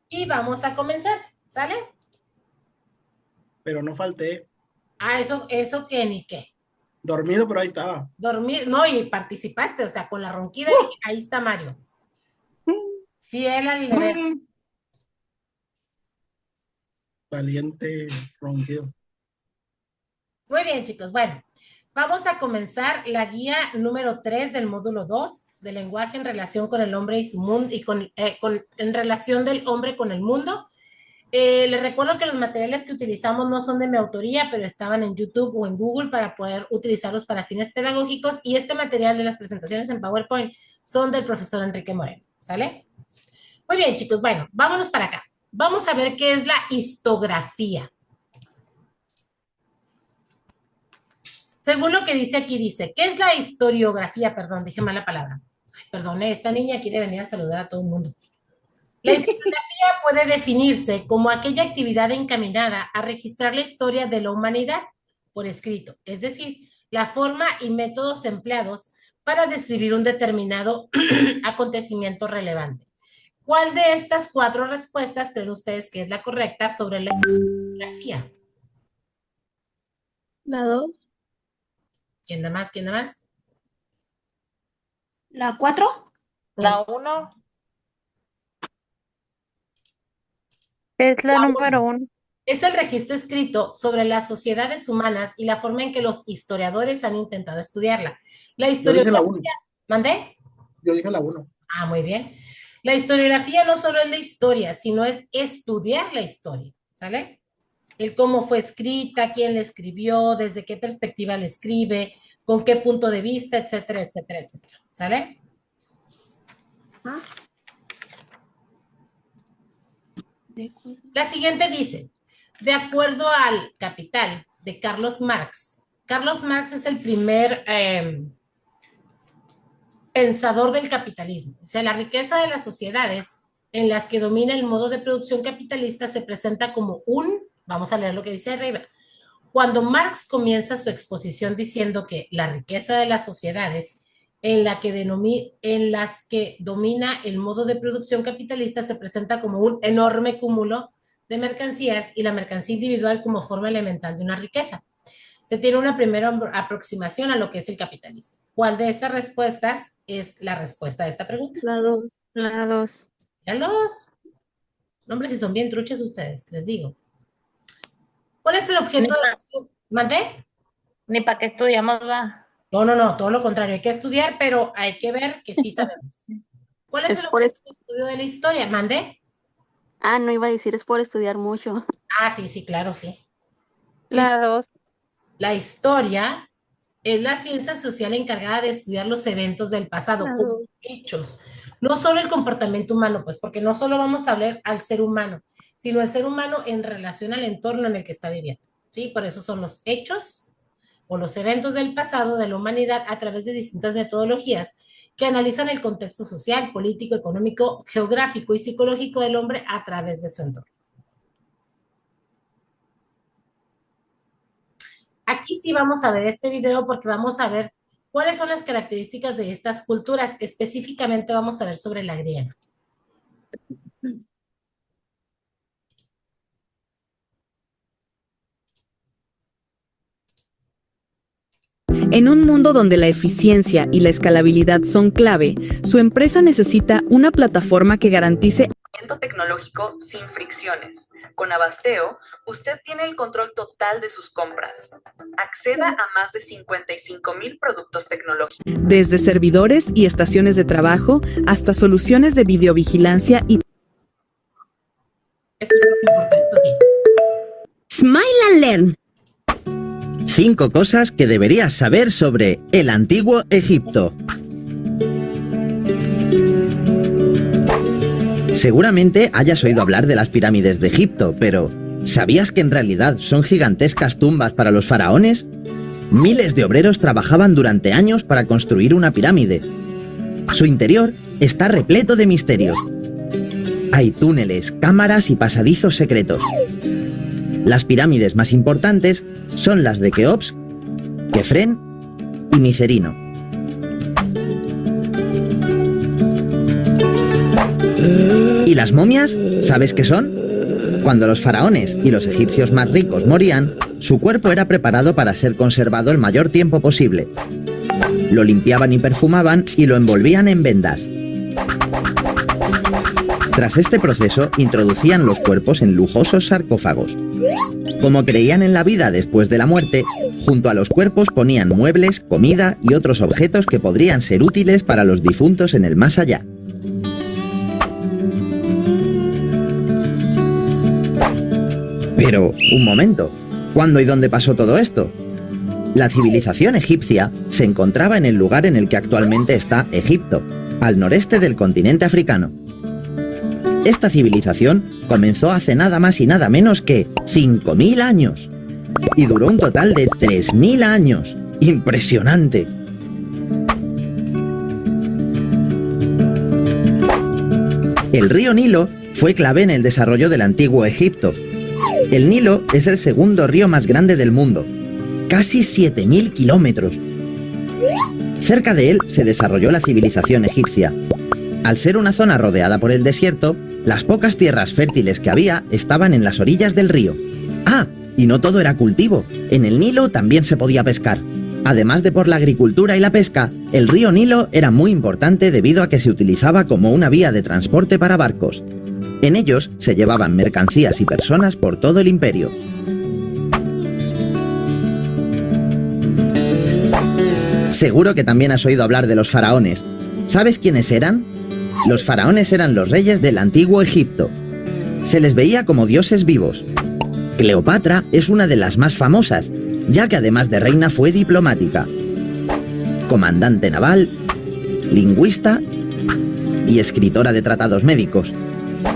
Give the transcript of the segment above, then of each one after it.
Y vamos a comenzar, ¿sale? Pero no falté. Ah, eso que ni qué. Dormido, pero ahí estaba. Dormir, no, y participaste, o sea, con la ronquida dije, ¡Uh! ahí está Mario. Fiel al deber. Mm. Valiente ronquido. Muy bien, chicos. Bueno, vamos a comenzar la guía número 3 del módulo 2 del lenguaje en relación con el hombre y su mundo y en relación del hombre con el mundo. Les recuerdo que los materiales que utilizamos no son de mi autoría, pero estaban en YouTube o en Google para poder utilizarlos para fines pedagógicos y este material de las presentaciones en PowerPoint son del profesor Enrique Moreno, ¿sale? Muy bien, chicos, bueno, vámonos para acá. Vamos a ver qué es la histografía. Según lo que dice aquí, dice, ¿qué es la historiografía? Perdón, dije mala palabra. Ay, perdón, esta niña quiere venir a saludar a todo el mundo. La historiografía puede definirse como aquella actividad encaminada a registrar la historia de la humanidad por escrito, es decir, la forma y métodos empleados para describir un determinado acontecimiento relevante. ¿Cuál de estas 4 respuestas creen ustedes que es la correcta sobre la historiografía? La 2. ¿Quién da más? ¿Quién da más? La 4. La 1. Es la La número 1. 1. Es el registro escrito sobre las sociedades humanas y la forma en que los historiadores han intentado estudiarla. La Yo dije la historiografía, 1. ¿mandé? Yo dije la 1. Ah, muy bien. La historiografía no solo es la historia, sino es estudiar la historia, ¿sale? El cómo fue escrita, quién la escribió, desde qué perspectiva la escribe, con qué punto de vista, etcétera, etcétera, etcétera, ¿sale? Ah. La siguiente dice, de acuerdo al Capital de Carlos Marx es el primer pensador del capitalismo. O sea, la riqueza de las sociedades en las que domina el modo de producción capitalista se presenta como vamos a leer lo que dice arriba, cuando Marx comienza su exposición diciendo que la riqueza de las sociedades en las que domina el modo de producción capitalista se presenta como un enorme cúmulo de mercancías y la mercancía individual como forma elemental de una riqueza. Se tiene una primera aproximación a lo que es el capitalismo. ¿Cuál de estas respuestas es la respuesta a esta pregunta? La 2. La 2. Míralos. Hombre, si son bien truchas ustedes, les digo. ¿Cuál es el objeto de estudio? ¿Mandé? Ni para qué estudiamos, va. No, todo lo contrario. Hay que estudiar, pero hay que ver que sí sabemos. ¿Cuál es Es el por objeto de estudio de la historia? ¿Mandé? No iba a decir, es por estudiar mucho. Ah, sí, claro, sí. La 2. La historia es la ciencia social encargada de estudiar los eventos del pasado, La como 2. hechos, no solo el comportamiento humano, pues porque no solo vamos a hablar al ser humano, sino el ser humano en relación al entorno en el que está viviendo, ¿sí? Por eso son los hechos o los eventos del pasado de la humanidad a través de distintas metodologías que analizan el contexto social, político, económico, geográfico y psicológico del hombre a través de su entorno. Aquí sí vamos a ver este video porque vamos a ver cuáles son las características de estas culturas. Específicamente vamos a ver sobre la griega. En un mundo donde la eficiencia y la escalabilidad son clave, su empresa necesita una plataforma que garantice tecnológico sin fricciones. Con Abasteo, usted tiene el control total de sus compras. Acceda a más de 55,000 productos tecnológicos. Desde servidores y estaciones de trabajo hasta soluciones de videovigilancia y... Esto no nos importa, esto sí. Smile and Learn. 5 cosas que deberías saber sobre el antiguo Egipto. Seguramente hayas oído hablar de las pirámides de Egipto, pero ¿sabías que en realidad son gigantescas tumbas para los faraones? Miles de obreros trabajaban durante años para construir una pirámide. Su interior está repleto de misterios. Hay túneles, cámaras y pasadizos secretos. Las pirámides más importantes son las de Keops, Kefren y Micerino. Y las momias? ¿Sabes qué son? Cuando los faraones y los egipcios más ricos morían, su cuerpo era preparado para ser conservado el mayor tiempo posible. Lo limpiaban y perfumaban y lo envolvían en vendas. Tras este proceso, introducían los cuerpos en lujosos sarcófagos. Como creían en la vida después de la muerte, junto a los cuerpos ponían muebles, comida y otros objetos que podrían ser útiles para los difuntos en el más allá. Pero, un momento, ¿cuándo y dónde pasó todo esto? La civilización egipcia se encontraba en el lugar en el que actualmente está Egipto, al noreste del continente africano. Esta civilización comenzó hace nada más y nada menos que 5.000 años y duró un total de 3.000 años. ¡Impresionante! El río Nilo fue clave en el desarrollo del antiguo Egipto. El Nilo es el segundo río más grande del mundo, casi 7.000 kilómetros. Cerca de él se desarrolló la civilización egipcia. Al ser una zona rodeada por el desierto, las pocas tierras fértiles que había estaban en las orillas del río. ¡Ah! Y no todo era cultivo. En el Nilo también se podía pescar. Además de por la agricultura y la pesca, el río Nilo era muy importante debido a que se utilizaba como una vía de transporte para barcos. En ellos se llevaban mercancías y personas por todo el imperio. Seguro que también has oído hablar de los faraones. ¿Sabes quiénes eran? Los faraones eran los reyes del antiguo Egipto. Se les veía como dioses vivos. Cleopatra es una de las más famosas, ya que además de reina fue diplomática, comandante naval, lingüista y escritora de tratados médicos.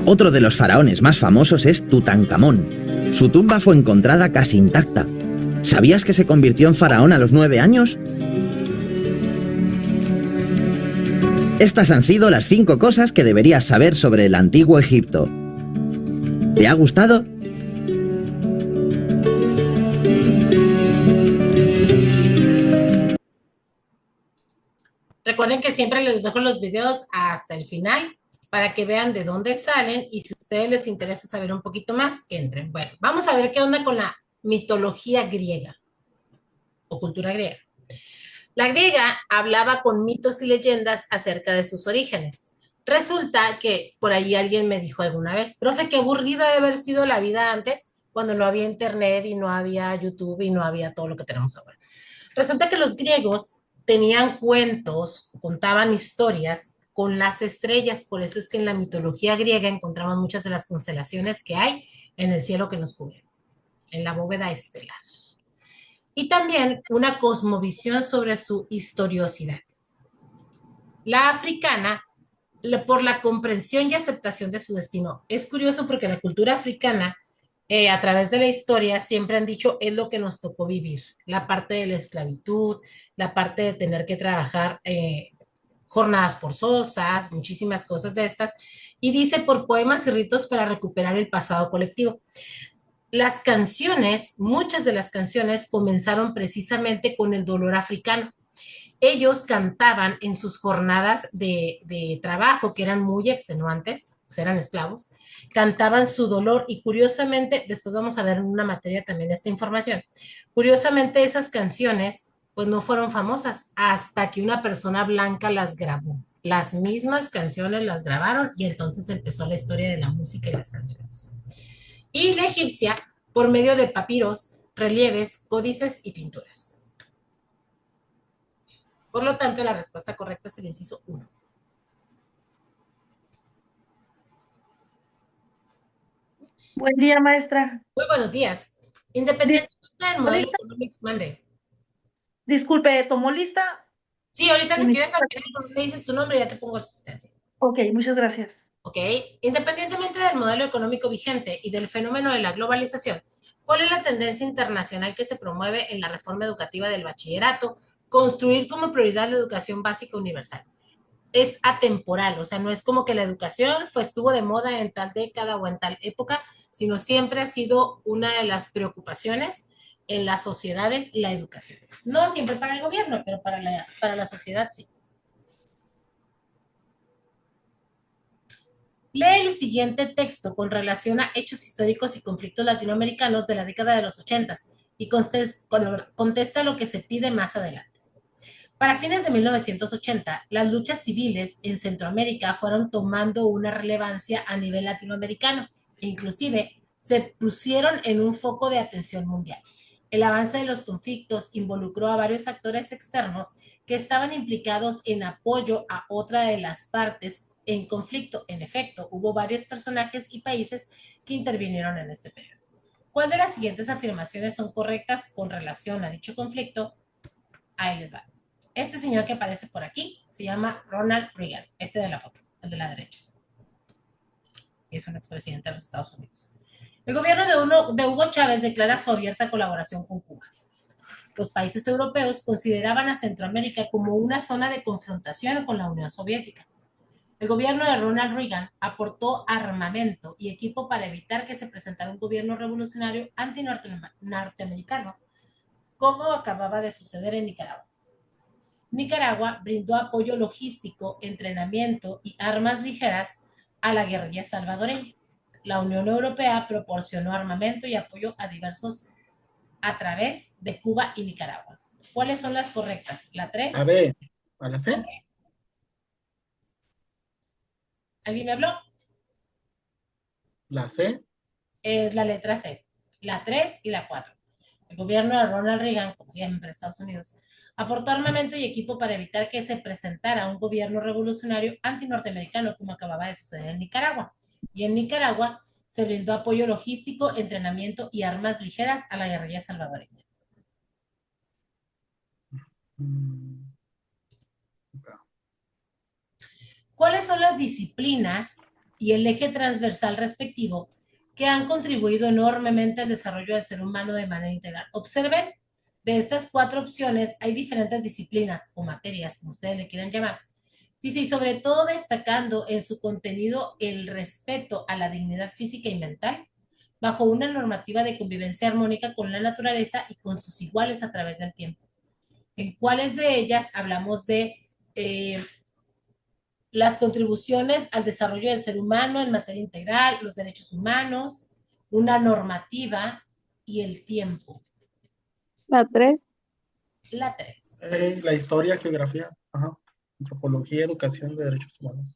Otro de los faraones más famosos es Tutankamón. Su tumba fue encontrada casi intacta. ¿Sabías que se convirtió en faraón a los 9 años? Estas han sido las 5 cosas que deberías saber sobre el antiguo Egipto. ¿Te ha gustado? Recuerden que siempre les dejo los videos hasta el final para que vean de dónde salen y si a ustedes les interesa saber un poquito más, entren. Bueno, vamos a ver qué onda con la mitología griega o cultura griega. La griega hablaba con mitos y leyendas acerca de sus orígenes. Resulta que por allí alguien me dijo alguna vez, profe, qué aburrida debe haber sido la vida antes cuando no había internet y no había YouTube y no había todo lo que tenemos ahora. Resulta que los griegos tenían cuentos, contaban historias con las estrellas, por eso es que en la mitología griega encontramos muchas de las constelaciones que hay en el cielo que nos cubre, en la bóveda estelar. Y también una cosmovisión sobre su historiosidad. La africana, por la comprensión y aceptación de su destino. Es curioso porque la cultura africana, a través de la historia, siempre han dicho, es lo que nos tocó vivir. La parte de la esclavitud, la parte de tener que trabajar jornadas forzosas, muchísimas cosas de estas. Y dice, por poemas y ritos para recuperar el pasado colectivo. Las canciones, muchas de las canciones comenzaron precisamente con el dolor africano. Ellos cantaban en sus jornadas de trabajo, que eran muy extenuantes, pues eran esclavos, cantaban su dolor y curiosamente, después vamos a ver en una materia también esta información, curiosamente esas canciones pues no fueron famosas hasta que una persona blanca las grabó. Las mismas canciones las grabaron y entonces empezó la historia de la música y las canciones. Y la egipcia, por medio de papiros, relieves, códices y pinturas. Por lo tanto, la respuesta correcta es el inciso 1. Buen día, maestra. Muy buenos días. Independientemente del modelo económico, mande. Disculpe, ¿tomó lista? Sí, ahorita si quieres saber, me dices tu nombre y ya te pongo asistencia. Ok, muchas gracias. Ok, independientemente del modelo económico vigente y del fenómeno de la globalización, ¿cuál es la tendencia internacional que se promueve en la reforma educativa del bachillerato? Construir como prioridad la educación básica universal. Es atemporal, o sea, no es como que la educación estuvo de moda en tal década o en tal época, sino siempre ha sido una de las preocupaciones en las sociedades la educación. No siempre para el gobierno, pero para la sociedad sí. Lee el siguiente texto con relación a hechos históricos y conflictos latinoamericanos de la década de los 80 y contesta lo que se pide más adelante. Para fines de 1980, las luchas civiles en Centroamérica fueron tomando una relevancia a nivel latinoamericano e inclusive se pusieron en un foco de atención mundial. El avance de los conflictos involucró a varios actores externos que estaban implicados en apoyo a otra de las partes en conflicto. En efecto, hubo varios personajes y países que intervinieron en este periodo. ¿Cuál de las siguientes afirmaciones son correctas con relación a dicho conflicto? Ahí les va. Este señor que aparece por aquí se llama Ronald Reagan, este de la foto, el de la derecha. Es un expresidente de los Estados Unidos. El gobierno de Hugo Chávez declara su abierta colaboración con Cuba. Los países europeos consideraban a Centroamérica como una zona de confrontación con la Unión Soviética. El gobierno de Ronald Reagan aportó armamento y equipo para evitar que se presentara un gobierno revolucionario anti-norteamericano, como acababa de suceder en Nicaragua. Nicaragua brindó apoyo logístico, entrenamiento y armas ligeras a la guerrilla salvadoreña. La Unión Europea proporcionó armamento y apoyo a diversos a través de Cuba y Nicaragua. ¿Cuáles son las correctas? ¿La 3? A ver, ¿a la C? Okay. ¿Alguien me habló? La C. Es la letra C. La 3 y la 4. El gobierno de Ronald Reagan, como siempre Estados Unidos, aportó armamento y equipo para evitar que se presentara un gobierno revolucionario anti-norteamericano como acababa de suceder en Nicaragua. Y en Nicaragua se brindó apoyo logístico, entrenamiento y armas ligeras a la guerrilla salvadoreña. ¿Cuáles son las disciplinas y el eje transversal respectivo que han contribuido enormemente al desarrollo del ser humano de manera integral? Observen, de estas 4 opciones hay diferentes disciplinas o materias, como ustedes le quieran llamar. Dice, y sobre todo destacando en su contenido el respeto a la dignidad física y mental, bajo una normativa de convivencia armónica con la naturaleza y con sus iguales a través del tiempo. ¿En cuáles de ellas hablamos de las contribuciones al desarrollo del ser humano en materia integral, los derechos humanos, una normativa y el tiempo? La 3. La 3. La historia, geografía, antropología, educación de derechos humanos.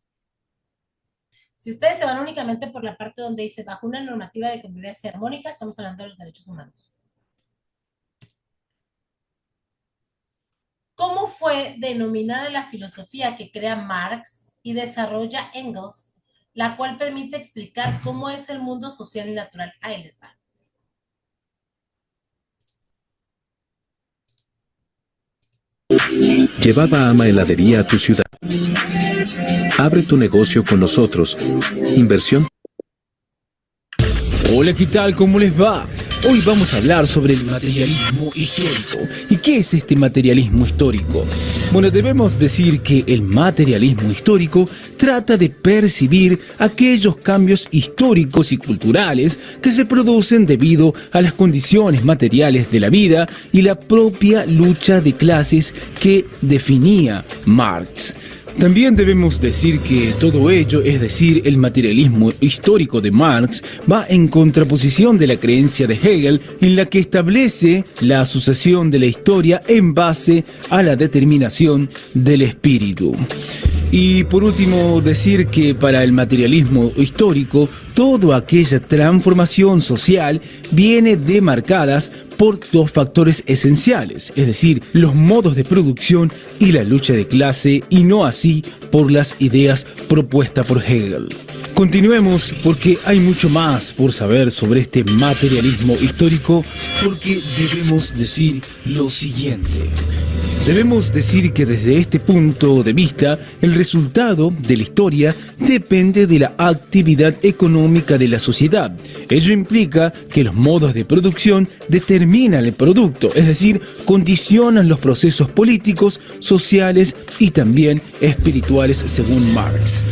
Si ustedes se van únicamente por la parte donde dice bajo una normativa de convivencia armónica, estamos hablando de los derechos humanos. ¿Cómo fue denominada la filosofía que crea Marx y desarrolla Engels, la cual permite explicar cómo es el mundo social y natural? Ahí les va. Llevaba Ama Heladería a tu ciudad. Abre tu negocio con nosotros. Inversión. Hola, ¿qué tal? ¿Cómo les va? Hoy vamos a hablar sobre el materialismo histórico. ¿Y qué es este materialismo histórico? Bueno, debemos decir que el materialismo histórico trata de percibir aquellos cambios históricos y culturales que se producen debido a las condiciones materiales de la vida y la propia lucha de clases que definía Marx. También debemos decir que todo ello, es decir, el materialismo histórico de Marx, va en contraposición de la creencia de Hegel, en la que establece la sucesión de la historia en base a la determinación del espíritu. Y por último, decir que para el materialismo histórico, toda aquella transformación social viene demarcadas por 2 factores esenciales, es decir, los modos de producción y la lucha de clase, y no así por las ideas propuestas por Hegel. Continuemos porque hay mucho más por saber sobre este materialismo histórico, porque debemos decir lo siguiente. Debemos decir que desde este punto de vista, el resultado de la historia depende de la actividad económica de la sociedad. Ello implica que los modos de producción determinan el producto, es decir, condicionan los procesos políticos, sociales y también espirituales según Marx.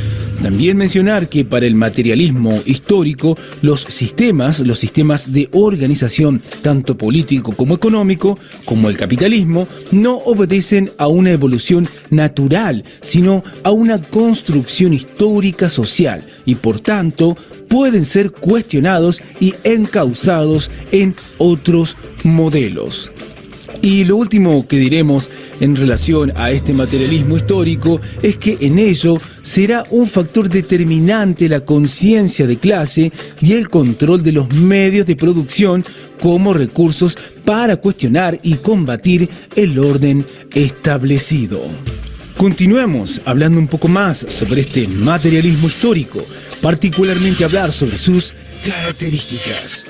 También mencionar que para el materialismo histórico, los sistemas de organización, tanto político como económico, como el capitalismo, no obedecen a una evolución natural, sino a una construcción histórica social y por tanto pueden ser cuestionados y encausados en otros modelos. Y lo último que diremos en relación a este materialismo histórico es que en ello será un factor determinante la conciencia de clase y el control de los medios de producción como recursos para cuestionar y combatir el orden establecido. Continuemos hablando un poco más sobre este materialismo histórico, particularmente hablar sobre sus características.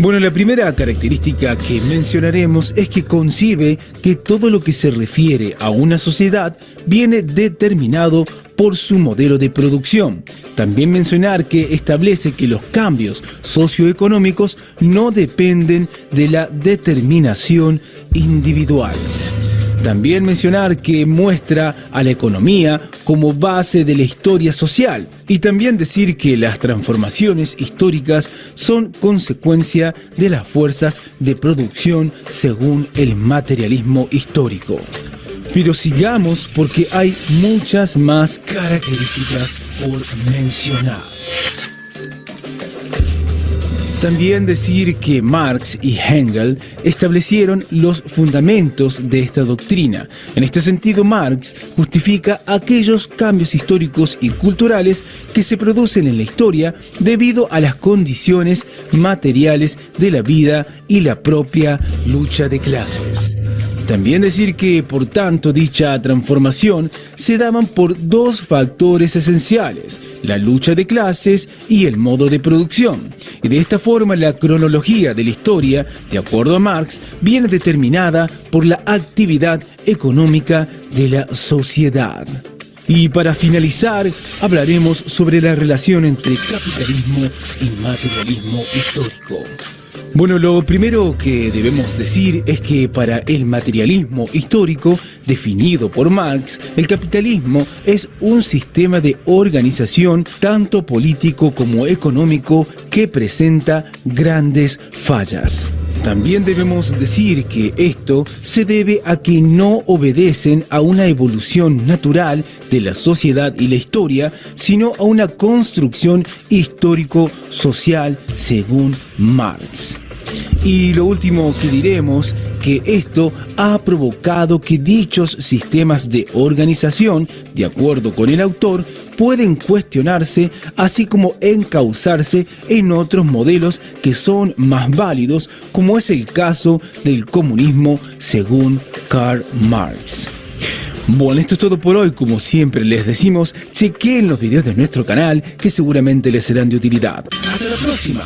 Bueno, la primera característica que mencionaremos es que concibe que todo lo que se refiere a una sociedad viene determinado por su modelo de producción. También mencionar que establece que los cambios socioeconómicos no dependen de la determinación individual. También mencionar que muestra a la economía como base de la historia social y también decir que las transformaciones históricas son consecuencia de las fuerzas de producción según el materialismo histórico. Pero sigamos porque hay muchas más características por mencionar. También decir que Marx y Engels establecieron los fundamentos de esta doctrina. En este sentido, Marx justifica aquellos cambios históricos y culturales que se producen en la historia debido a las condiciones materiales de la vida y la propia lucha de clases. También decir que, por tanto, dicha transformación se daban por dos factores esenciales, la lucha de clases y el modo de producción. Y de esta forma, la cronología de la historia, de acuerdo a Marx, viene determinada por la actividad económica de la sociedad. Y para finalizar, hablaremos sobre la relación entre capitalismo y materialismo histórico. Bueno, lo primero que debemos decir es que para el materialismo histórico, definido por Marx, el capitalismo es un sistema de organización tanto político como económico que presenta grandes fallas. También debemos decir que esto se debe a que no obedecen a una evolución natural de la sociedad y la historia, sino a una construcción histórico-social según Marx. Y lo último que diremos, que esto ha provocado que dichos sistemas de organización, de acuerdo con el autor, pueden cuestionarse, así como encauzarse en otros modelos que son más válidos, como es el caso del comunismo según Karl Marx. Bueno, esto es todo por hoy. Como siempre les decimos, chequen los videos de nuestro canal que seguramente les serán de utilidad. Hasta la próxima.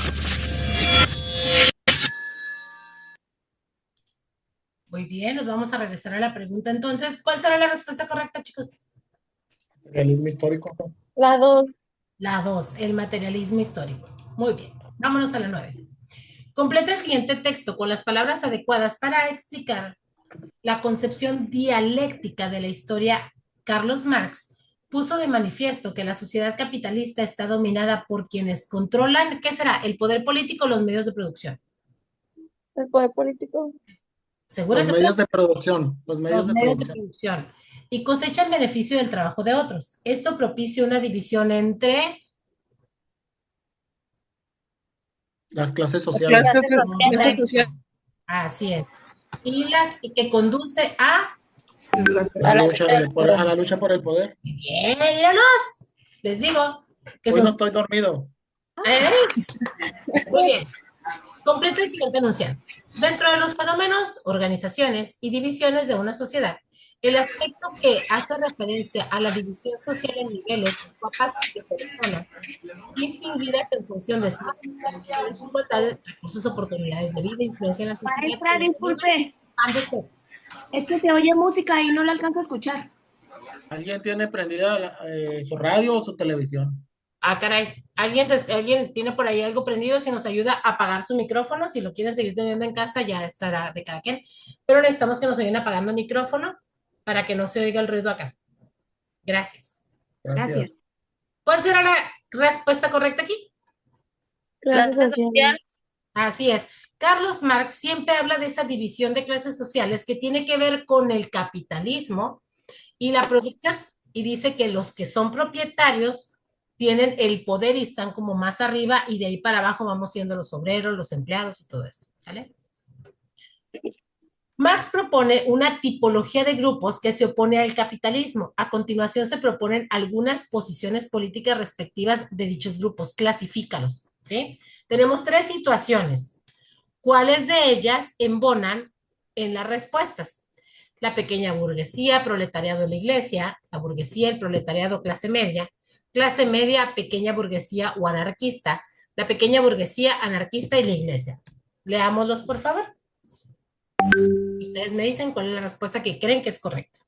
Muy bien, nos vamos a regresar a la pregunta entonces. ¿Cuál será la respuesta correcta, chicos? Realismo histórico. La 2. La 2, el materialismo histórico. Muy bien, vámonos a la 9. Completa el siguiente texto con las palabras adecuadas para explicar la concepción dialéctica de la historia. Carlos Marx puso de manifiesto que la sociedad capitalista está dominada por quienes controlan, ¿qué será? ¿El poder político o los medios de producción? El poder político. ¿Seguro? Los medios de producción. Los medios de de producción. producción. Y cosechan beneficio del trabajo de otros. Esto propicia una división entre Las clases sociales. clases sociales. Así es. Y que conduce a A la lucha por el poder. bien, míralos. Les digo que Hoy son... no estoy dormido. Muy bien. Completa el siguiente enunciado. Dentro de los fenómenos, organizaciones y divisiones de una sociedad, el aspecto que hace referencia a la división social en niveles o capas de personas distinguidas en función de sus desigualdades, recursos, oportunidades de vida, influencia en la sociedad. Maestra, disculpe. Es que se oye música y no la alcanzo a escuchar. ¿Alguien tiene prendida su radio o su televisión? Ah, caray. ¿Alguien tiene por ahí algo prendido? Si nos ayuda a apagar su micrófono, si lo quieren seguir teniendo en casa, ya será de cada quien. Pero necesitamos que nos ayuden apagando el micrófono para que no se oiga el ruido acá. Gracias. Gracias. ¿Cuál será la respuesta correcta aquí? Clases Clase sociales. social. Así es. Carlos Marx siempre habla de esa división de clases sociales que tiene que ver con el capitalismo y la producción. Y dice que los que son propietarios tienen el poder y están como más arriba y de ahí para abajo vamos siendo los obreros, los empleados y todo esto. ¿Sale? Marx propone una tipología de grupos que se opone al capitalismo. A continuación se proponen algunas posiciones políticas respectivas de dichos grupos. Clasifícalos, ¿sí? Tenemos 3 situaciones. ¿Cuáles de ellas embonan en las respuestas? La pequeña burguesía, proletariado en la iglesia, la burguesía, el proletariado, clase media, pequeña burguesía o anarquista, la pequeña burguesía, anarquista y la iglesia. Leámoslos, por favor. Ustedes me dicen cuál es la respuesta que creen que es correcta.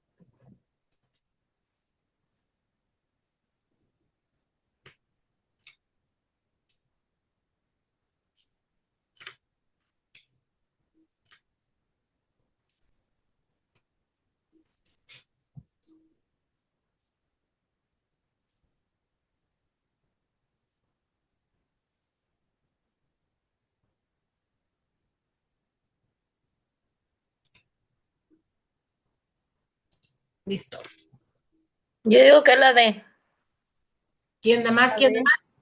Listo. Yo digo que es la D. ¿Quién da más? ¿Quién da más?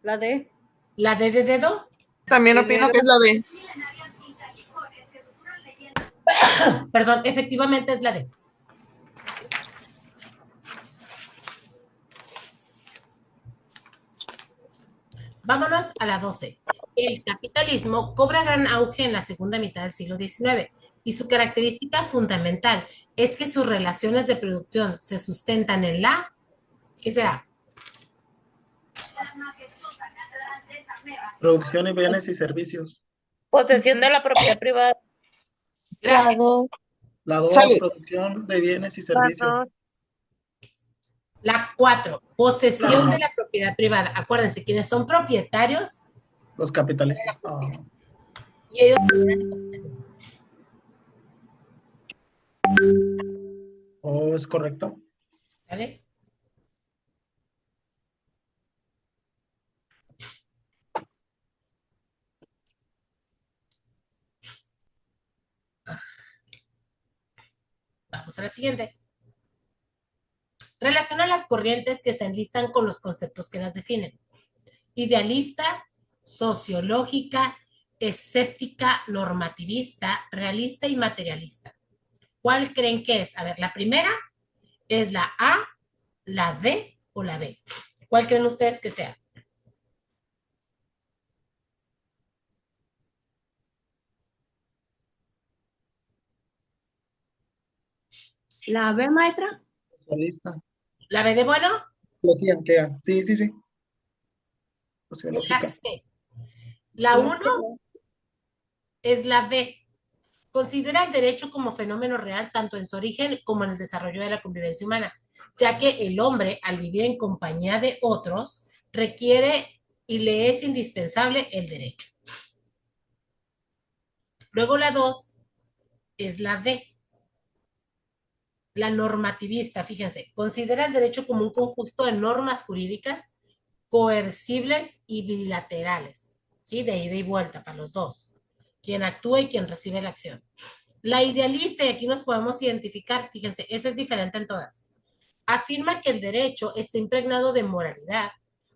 La D. ¿La D de dedo? También opino que es la D. Perdón, efectivamente es la D. Vámonos a la 12. El capitalismo cobra gran auge en la segunda mitad del siglo XIX y su característica fundamental es que sus relaciones de producción se sustentan en la... ¿Qué será? Producción y bienes y servicios. Posesión de la propiedad privada. Gracias. La 2. La 2, Salud. producción de bienes y servicios. La 4, posesión de la propiedad privada. Acuérdense, quienes son propietarios Los capitalistas. y ellos compran el capitalismo. ¿O es correcto? ¿Vale? Vamos a la siguiente. Relaciona las corrientes que se enlistan con los conceptos que las definen. Idealista, sociológica, escéptica, normativista, realista y materialista. ¿Cuál creen que es? A ver, la primera es la A, la D o la B. ¿Cuál creen ustedes que sea? ¿La B, maestra? Socialista. ¿La B de bueno? Sociología, ¿qué? Sí, sí, sí. La Sociológica. C. La 1 es la B. Considera el derecho como fenómeno real tanto en su origen como en el desarrollo de la convivencia humana, ya que el hombre, al vivir en compañía de otros, requiere y le es indispensable el derecho. Luego la 2 es la D. La normativista, fíjense, considera el derecho como un conjunto de normas jurídicas coercibles y bilaterales, ¿sí? De ida y vuelta para los dos, quien actúa y quien recibe la acción. La idealista, y aquí nos podemos identificar, fíjense, esa es diferente en todas. Afirma que el derecho está impregnado de moralidad,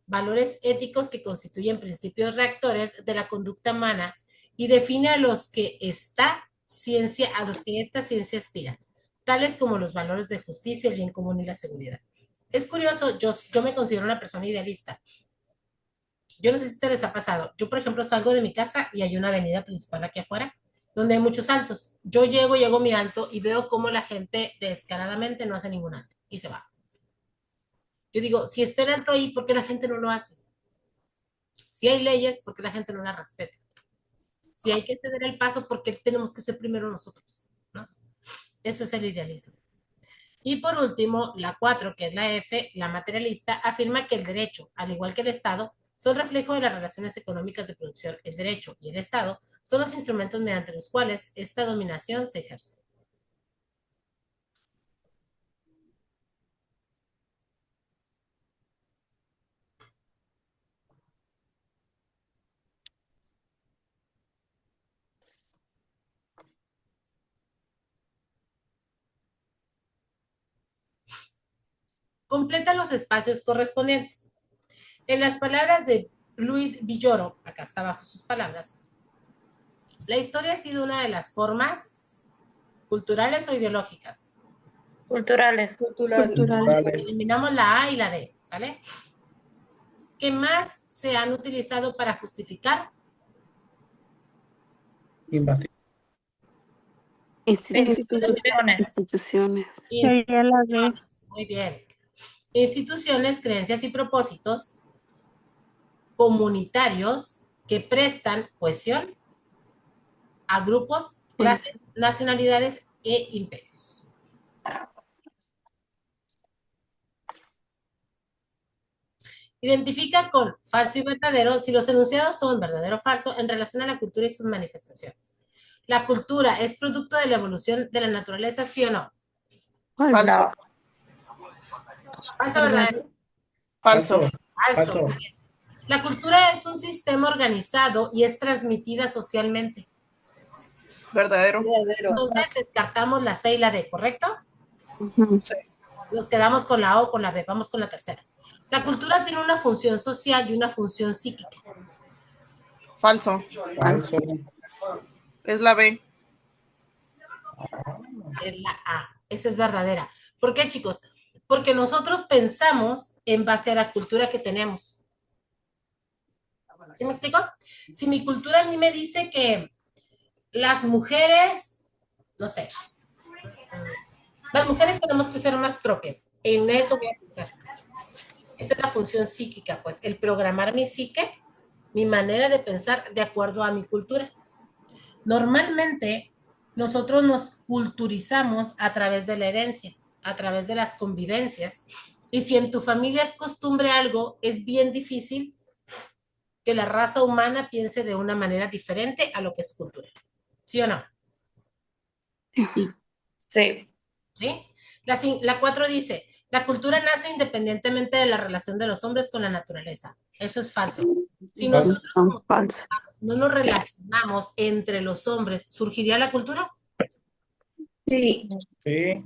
valores éticos que constituyen principios rectores de la conducta humana y define a los que esta ciencia aspira, tales como los valores de justicia, el bien común y la seguridad. Es curioso, yo me considero una persona idealista. Yo no sé si a ustedes les ha pasado. Yo, por ejemplo, salgo de mi casa y hay una avenida principal aquí afuera donde hay muchos altos. Yo llego a mi alto y veo cómo la gente descaradamente no hace ningún alto y se va. Yo digo, si está el alto ahí, ¿por qué la gente no lo hace? Si hay leyes, ¿por qué la gente no las respeta? Si hay que ceder el paso, ¿por qué tenemos que ser primero nosotros? ¿No? Eso es el idealismo. Y por último, la 4, que es la F, la materialista, afirma que el derecho, al igual que el Estado, son reflejo de las relaciones económicas de producción. El derecho y el Estado son los instrumentos mediante los cuales esta dominación se ejerce. completa los espacios correspondientes. En las palabras de Luis Villoro, acá está abajo sus palabras, la historia ha sido una de las formas culturales o ideológicas. Culturales. Eliminamos la A y la D, ¿sale? ¿Qué más se han utilizado para justificar? Invasión. Instituciones. Muy bien. Instituciones, creencias y propósitos comunitarios que prestan cohesión a grupos, clases, nacionalidades e imperios. Identifica con falso y verdadero si los enunciados son verdadero o falso en relación a la cultura y sus manifestaciones. ¿La cultura es producto de la evolución de la naturaleza, sí o no? Falso. ¿Falso o verdadero? Falso. Falso. Muy bien. La cultura es un sistema organizado y es transmitida socialmente. Verdadero. Entonces descartamos la C y la D, ¿correcto? Sí. Nos quedamos con la O o con la B. Vamos con la tercera. La cultura tiene una función social y una función psíquica. Falso. Falso. Es la B. Es la A. Esa es verdadera. ¿Por qué, chicos? Porque nosotros pensamos en base a la cultura que tenemos. ¿Sí me explico? Si mi cultura a mí me dice que las mujeres, no sé, las mujeres tenemos que ser más propias. En eso voy a pensar. Esa es la función psíquica, pues, el programar mi psique, mi manera de pensar de acuerdo a mi cultura. Normalmente, nosotros nos culturizamos a través de la herencia, a través de las convivencias. Y si en tu familia es costumbre algo, es bien difícil que la raza humana piense de una manera diferente a lo que es cultura. ¿Sí o no? Sí. ¿Sí? La 4 dice, la cultura nace independientemente de la relación de los hombres con la naturaleza. Eso es falso. Si nosotros no nos relacionamos entre los hombres, ¿surgiría la cultura? Sí. Sí.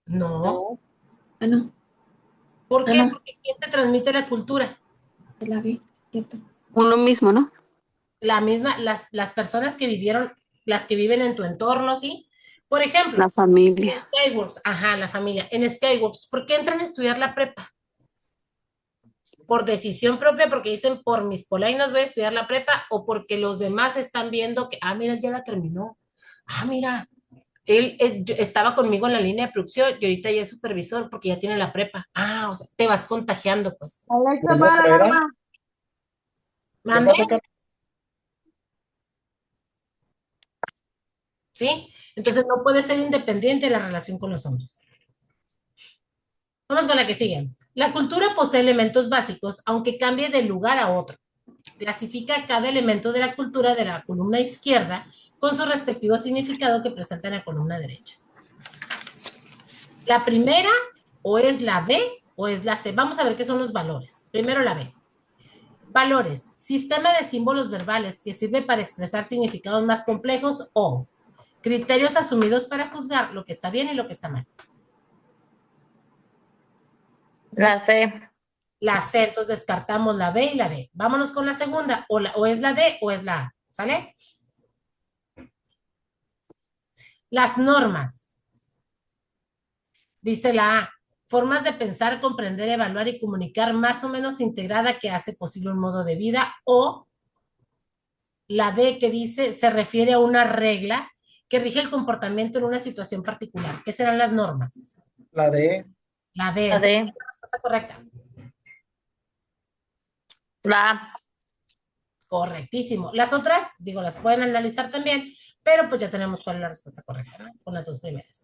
No. Ah, no. ¿Por qué? no. Porque ¿quién te transmite la cultura? La vi, cierto. Uno mismo, ¿no? La misma, las personas que vivieron, las que viven en tu entorno, ¿sí? Por ejemplo, La familia. en Skyworks, ajá, la familia. En Skyworks, ¿por qué entran a estudiar la prepa? Por decisión propia, porque dicen, por mis polainas voy a estudiar la prepa, o porque los demás están viendo que, mira, él ya la terminó. Mira, él estaba conmigo en la línea de producción y ahorita ya es supervisor porque ya tiene la prepa. O sea, te vas contagiando, pues. Alexa, para la alarma. ¿Mande? ¿Sí? Entonces no puede ser independiente de la relación con los hombres. Vamos con la que sigue. La cultura posee elementos básicos, aunque cambie de lugar a otro. Clasifica cada elemento de la cultura de la columna izquierda con su respectivo significado que presenta en la columna derecha. La primera o es la B o es la C. Vamos a ver qué son los valores. Primero la B. Valores. Sistema de símbolos verbales que sirve para expresar significados más complejos o criterios asumidos para juzgar lo que está bien y lo que está mal. La C. La C, entonces descartamos la B y la D. Vámonos con la segunda. O es la D o es la A. ¿Sale? Las normas. Dice la A. Formas de pensar, comprender, evaluar y comunicar más o menos integrada que hace posible un modo de vida. O la D que dice se refiere a una regla que rige el comportamiento en una situación particular. ¿Qué serán las normas? La D. La D. La D. La respuesta correcta. La A. Correctísimo. Las otras, digo, las pueden analizar también, pero pues ya tenemos cuál es la respuesta correcta, ¿no? Con las dos primeras.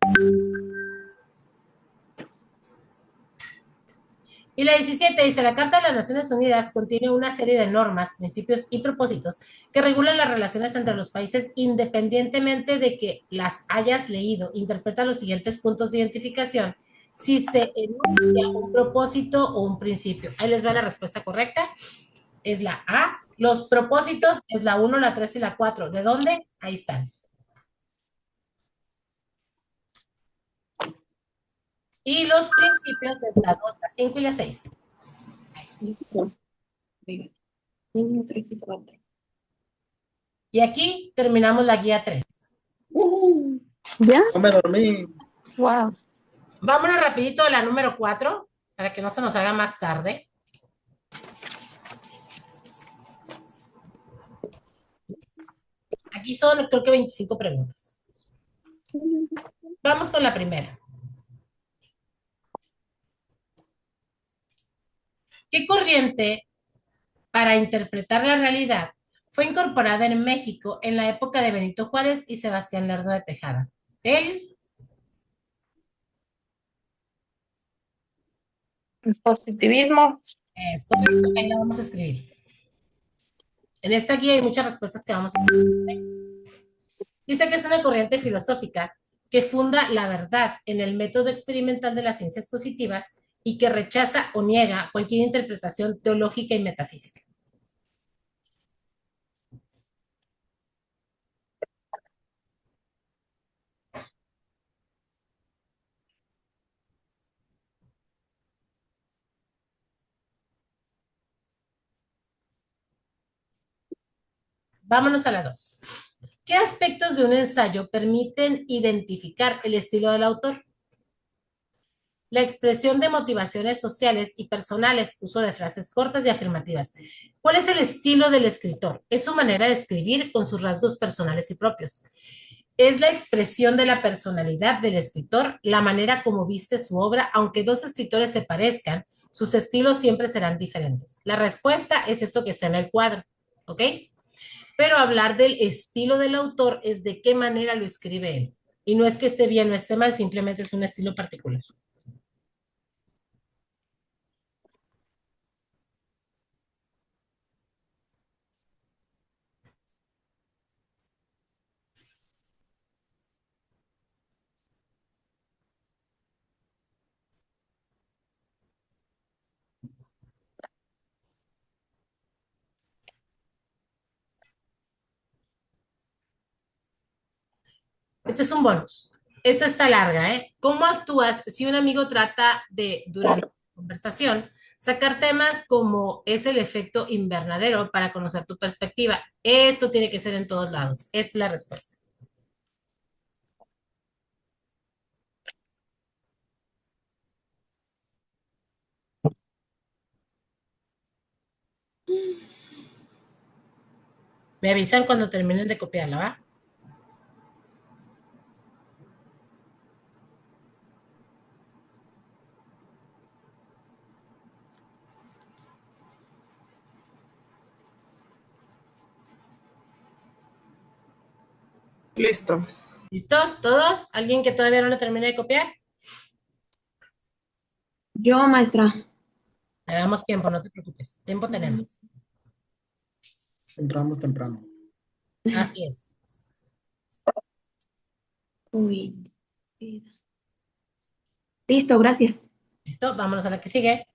Y la 17 dice, la Carta de las Naciones Unidas contiene una serie de normas, principios y propósitos que regulan las relaciones entre los países independientemente de que las hayas leído. Interpreta los siguientes puntos de identificación si se enuncia un propósito o un principio. Ahí les va la respuesta correcta. Es la A. Los propósitos es la 1, la 3 y la 4. ¿De dónde? Ahí están. Y los principios es la 2, la 5 y la 6. 1, 3 y 4. Y aquí terminamos la guía 3. ¿Ya? No me dormí. Wow. Vámonos rapidito a la número 4, para que no se nos haga más tarde. Aquí son, creo que 25 preguntas. Vamos con la primera. ¿Qué corriente para interpretar la realidad fue incorporada en México en la época de Benito Juárez y Sebastián Lerdo de Tejada? El Positivismo. es correcto, ahí la vamos a escribir. En esta guía hay muchas respuestas que vamos a escribir. Dice que es una corriente filosófica que funda la verdad en el método experimental de las ciencias positivas y que rechaza o niega cualquier interpretación teológica y metafísica. Vámonos a la 2. ¿Qué aspectos de un ensayo permiten identificar el estilo del autor? La expresión de motivaciones sociales y personales, uso de frases cortas y afirmativas. ¿Cuál es el estilo del escritor? Es su manera de escribir con sus rasgos personales y propios. Es la expresión de la personalidad del escritor, la manera como viste su obra, aunque dos escritores se parezcan, sus estilos siempre serán diferentes. La respuesta es esto que está en el cuadro, ¿ok? Pero hablar del estilo del autor es de qué manera lo escribe él. Y no es que esté bien o esté mal, simplemente es un estilo particular. Este es un bonus. Esta está larga, ¿eh? ¿Cómo actúas si un amigo trata de, durante la conversación, sacar temas como es el efecto invernadero para conocer tu perspectiva? Esto tiene que ser en todos lados. Esta es la respuesta. Me avisan cuando terminen de copiarla, ¿va? Listo. ¿Listos? ¿Todos? ¿Alguien que todavía no lo termine de copiar? Yo, maestra. Le damos tiempo, no te preocupes. Tiempo tenemos. Entramos temprano. Así es. Uy. Listo, gracias. ¿Listo? Vámonos a la que sigue.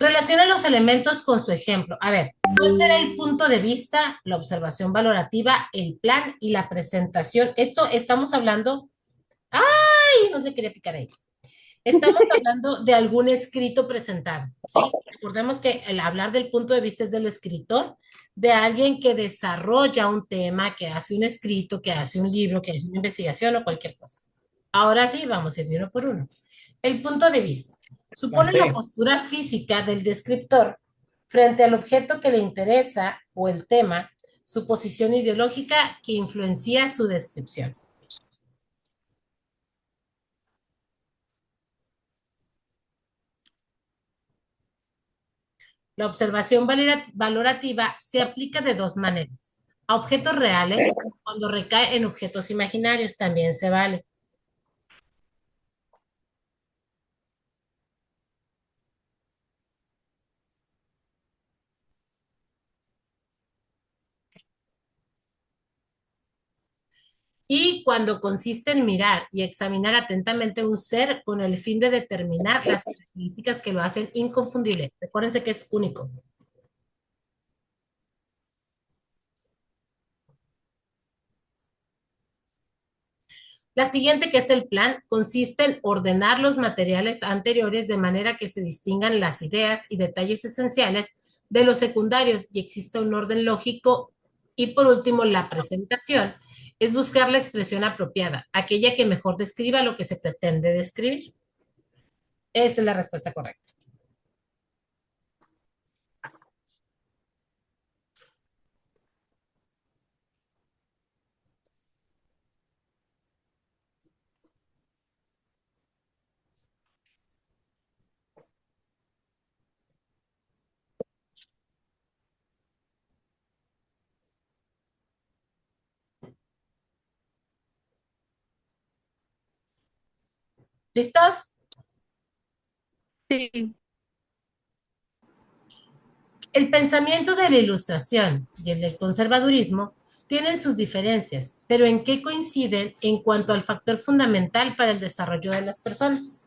Relaciona los elementos con su ejemplo. A ver, ¿cuál será el punto de vista, la observación valorativa, el plan y la presentación? Esto estamos hablando... ¡Ay! No le quería picar ahí. Estamos hablando de algún escrito presentado, ¿sí? Recordemos que el hablar del punto de vista es del escritor, de alguien que desarrolla un tema, que hace un escrito, que hace un libro, que hace una investigación o cualquier cosa. Ahora sí, vamos a ir de uno por uno. El punto de vista supone la postura física del descriptor frente al objeto que le interesa o el tema, su posición ideológica que influencia su descripción. La observación valorativa se aplica de dos maneras. A objetos reales, cuando recae en objetos imaginarios, también se vale. Y cuando consiste en mirar y examinar atentamente un ser con el fin de determinar las características que lo hacen inconfundible. Recuérdense que es único. La siguiente, que es el plan, consiste en ordenar los materiales anteriores de manera que se distingan las ideas y detalles esenciales de los secundarios y exista un orden lógico. Y por último, la presentación es buscar la expresión apropiada, aquella que mejor describa lo que se pretende describir. Esta es la respuesta correcta. ¿Listos? Sí. El pensamiento de la Ilustración y el del conservadurismo tienen sus diferencias, pero ¿en qué coinciden en cuanto al factor fundamental para el desarrollo de las personas?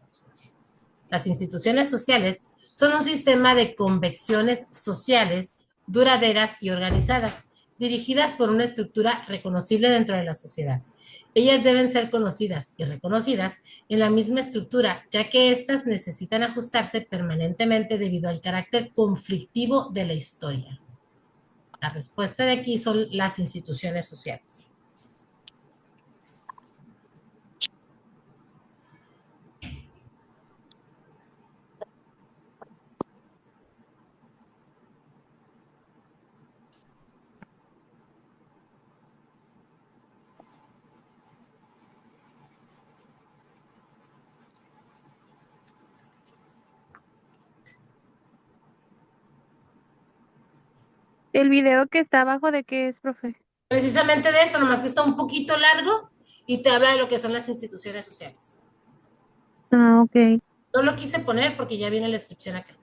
Las instituciones sociales son un sistema de convecciones sociales duraderas y organizadas, dirigidas por una estructura reconocible dentro de la sociedad. Ellas deben ser conocidas y reconocidas en la misma estructura, ya que éstas necesitan ajustarse permanentemente debido al carácter conflictivo de la historia. La respuesta de aquí son las instituciones sociales. El video que está abajo, ¿de qué es, profe? Precisamente de esto, nomás que está un poquito largo y te habla de lo que son las instituciones sociales. Ah, ok. No lo quise poner porque ya viene la descripción acá.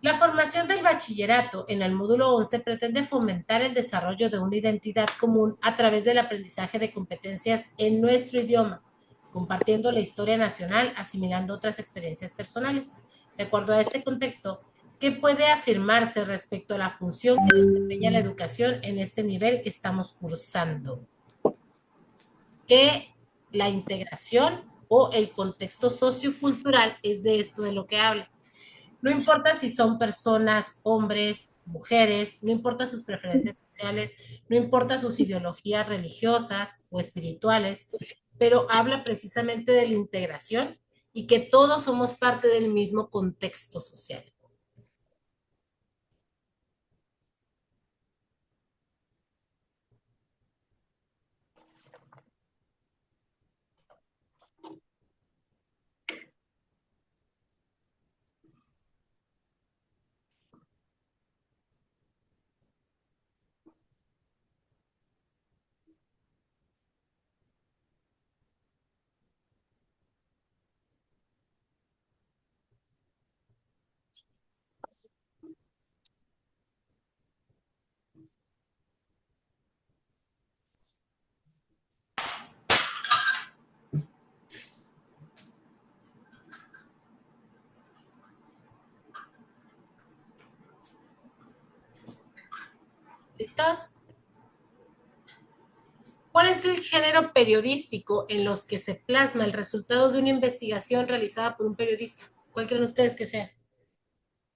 La formación del bachillerato en el módulo 11 pretende fomentar el desarrollo de una identidad común a través del aprendizaje de competencias en nuestro idioma, compartiendo la historia nacional, asimilando otras experiencias personales. De acuerdo a este contexto, ¿qué puede afirmarse respecto a la función que desempeña la educación en este nivel que estamos cursando? Que la integración o el contexto sociocultural es de esto de lo que habla. No importa si son personas, hombres, mujeres, no importa sus preferencias sociales, no importa sus ideologías religiosas o espirituales, pero habla precisamente de la integración y que todos somos parte del mismo contexto social. ¿Listos? ¿Cuál es el género periodístico en los que se plasma el resultado de una investigación realizada por un periodista? ¿Cuál creen ustedes que sea?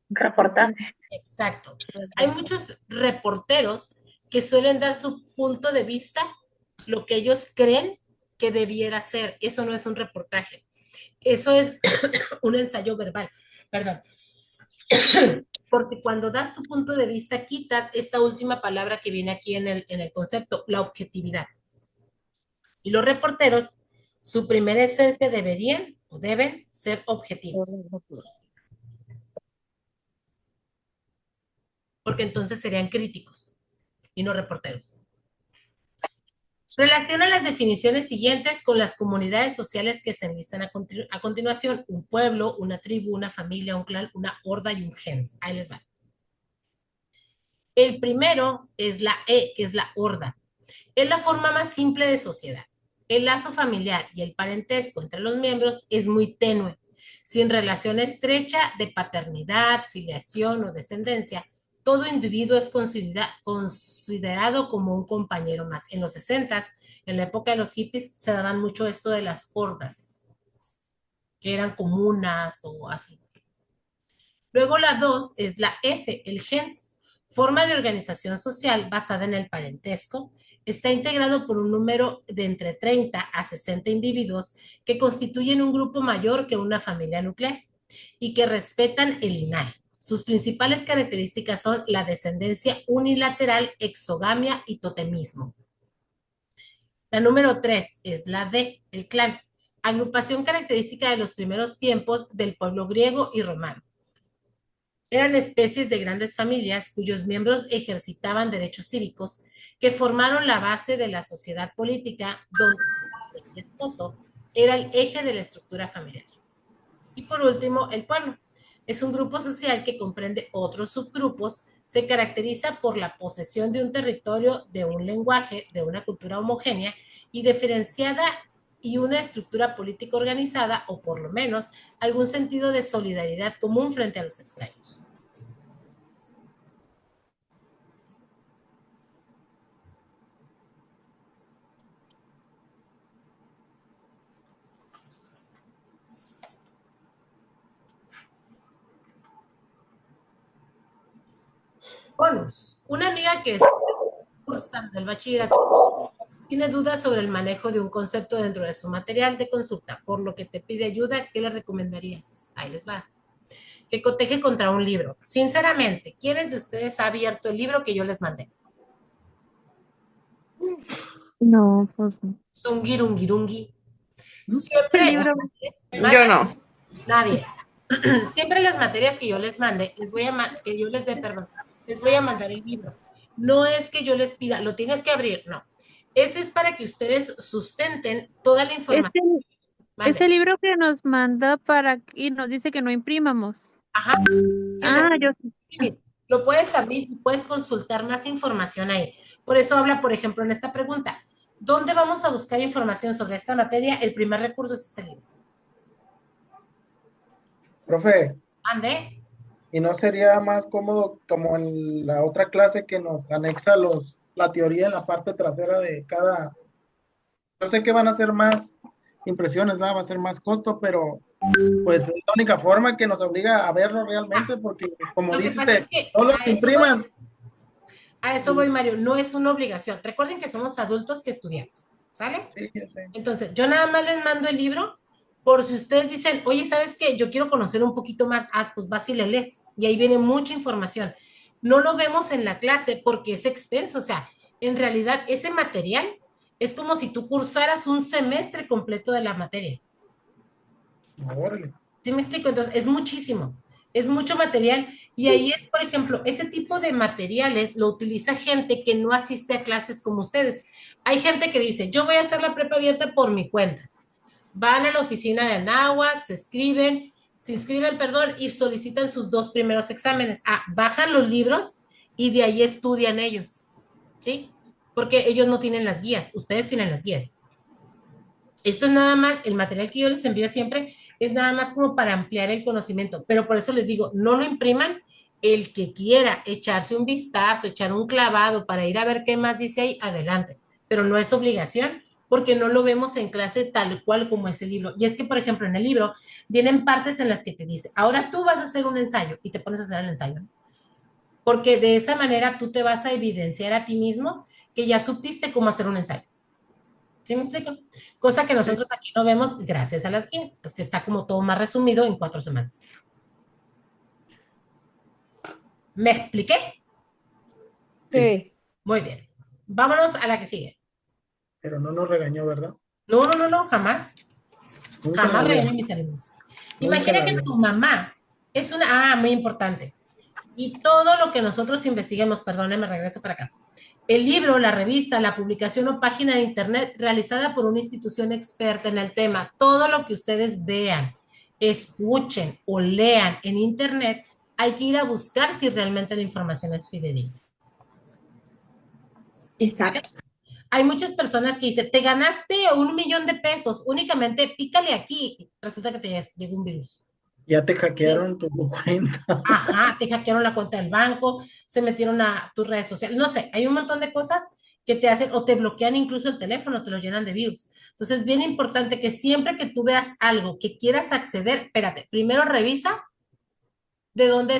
Reportaje. Exacto. Hay muchos reporteros que suelen dar su punto de vista, lo que ellos creen que debiera ser. Eso no es un reportaje. Eso es un ensayo verbal. Perdón. Porque cuando das tu punto de vista, quitas esta última palabra que viene aquí en el concepto, la objetividad. Y los reporteros, su primera esencia deberían o deben ser objetivos. Porque entonces serían críticos y no reporteros. Relaciona las definiciones siguientes con las comunidades sociales que se enlistan a continuación: un pueblo, una tribu, una familia, un clan, una horda y un gens. Ahí les va. El primero es la E, que es la horda. Es la forma más simple de sociedad. El lazo familiar y el parentesco entre los miembros es muy tenue. Sin relación estrecha de paternidad, filiación o descendencia, todo individuo es considerado como un compañero más. En los 60s, en la época de los hippies, se daban mucho esto de las hordas, que eran comunas o así. Luego la 2 es la F, el gens, forma de organización social basada en el parentesco. Está integrado por un número de entre 30 a 60 individuos que constituyen un grupo mayor que una familia nuclear y que respetan el linaje. Sus principales características son la descendencia unilateral, exogamia y totemismo. La número 3 es la D, el clan, agrupación característica de los primeros tiempos del pueblo griego y romano. Eran especies de grandes familias cuyos miembros ejercitaban derechos cívicos que formaron la base de la sociedad política donde el esposo era el eje de la estructura familiar. Y por último, el pueblo. Es un grupo social que comprende otros subgrupos, se caracteriza por la posesión de un territorio, de un lenguaje, de una cultura homogénea y diferenciada y una estructura política organizada, o por lo menos algún sentido de solidaridad común frente a los extraños. Bonus. Una amiga que está cursando el bachillerato tiene dudas sobre el manejo de un concepto dentro de su material de consulta, por lo que te pide ayuda. ¿Qué le recomendarías? Ahí les va. Que coteje contra un libro. Sinceramente, ¿quiénes de ustedes ha abierto el libro que yo les mandé? No, pues no. Zungirungirungi. Siempre El libro. Yo no. Nadie. Siempre las materias que yo les mande, les voy a mandar el libro. No es que yo les pida, lo tienes que abrir, no. Eso es para que ustedes sustenten toda la información. Ese libro que nos manda y nos dice que no imprimamos. Ajá. Sí, lo puedes abrir y puedes consultar más información ahí. Por eso habla, por ejemplo, en esta pregunta. ¿Dónde vamos a buscar información sobre esta materia? El primer recurso es ese libro. Profe. ¿Ande? ¿Y no sería más cómodo como en la otra clase que nos anexa la teoría en la parte trasera de cada? Yo sé que van a ser más impresiones, ¿no? Va a ser más costo, pero pues es la única forma que nos obliga a verlo realmente, porque como dices, todos los que impriman. A eso voy, Mario, no es una obligación. Recuerden que somos adultos que estudiamos, ¿sale? Sí, ya sé. Entonces, yo nada más les mando el libro por si ustedes dicen, oye, ¿sabes qué? Yo quiero conocer un poquito más. Pues vas y le lees. Y ahí viene mucha información. No lo vemos en la clase porque es extenso. O sea, en realidad ese material es como si tú cursaras un semestre completo de la materia. Órale. ¿Sí me explico? Entonces, es muchísimo. Es mucho material. Y ahí es, por ejemplo, ese tipo de materiales lo utiliza gente que no asiste a clases como ustedes. Hay gente que dice, yo voy a hacer la prepa abierta por mi cuenta. Van a la oficina de Anáhuac, se inscriben, y solicitan sus 2 primeros exámenes. Bajan los libros y de ahí estudian ellos, ¿sí? Porque ellos no tienen las guías, ustedes tienen las guías. Esto es nada más, el material que yo les envío siempre es nada más como para ampliar el conocimiento, pero por eso les digo, no lo impriman. El que quiera echarse un vistazo, echar un clavado para ir a ver qué más dice ahí, adelante, pero no es obligación, porque no lo vemos en clase tal cual como es el libro. Y es que, por ejemplo, en el libro vienen partes en las que te dice, ahora tú vas a hacer un ensayo y te pones a hacer el ensayo. Porque de esa manera tú te vas a evidenciar a ti mismo que ya supiste cómo hacer un ensayo. ¿Sí me explico? Cosa que nosotros aquí no vemos gracias a las guías, pues que está como todo más resumido en 4 semanas. ¿Me expliqué? Sí. Muy bien. Vámonos a la que sigue. Pero no nos regañó, ¿verdad? No, jamás. Nunca Jamás la regaño a mis alumnos. Nunca Imagina la que vi. tu mamá es una... muy importante. Y todo lo que nosotros investiguemos, perdónenme, regreso para acá. El libro, la revista, la publicación o página de internet realizada por una institución experta en el tema, todo lo que ustedes vean, escuchen o lean en internet, hay que ir a buscar si realmente la información es fidedigna. Exacto. Hay muchas personas que dicen, te ganaste $1,000,000 pesos, únicamente pícale aquí, resulta que te llegó un virus. Ya te hackearon tu cuenta. Ajá, te hackearon la cuenta del banco, se metieron a tus redes sociales, no sé, hay un montón de cosas que te hacen o te bloquean incluso el teléfono, te lo llenan de virus. Entonces, bien importante que siempre que tú veas algo que quieras acceder, espérate, primero revisa de dónde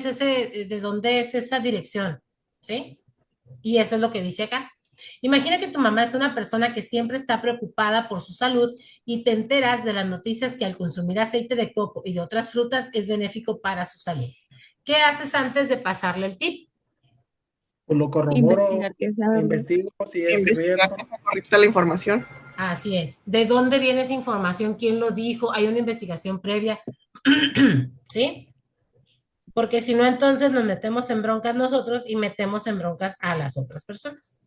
es esa dirección, ¿sí? Y eso es lo que dice acá. Imagina que tu mamá es una persona que siempre está preocupada por su salud y te enteras de las noticias que al consumir aceite de coco y de otras frutas es benéfico para su salud. ¿Qué haces antes de pasarle el tip? Pues lo corroboro, Investigar qué sabe. investigo si es Investigar cierto. que sea correcta la información. Así es. ¿De dónde viene esa información? ¿Quién lo dijo? ¿Hay una investigación previa? ¿Sí? Porque si no, entonces nos metemos en broncas nosotros y metemos en broncas a las otras personas.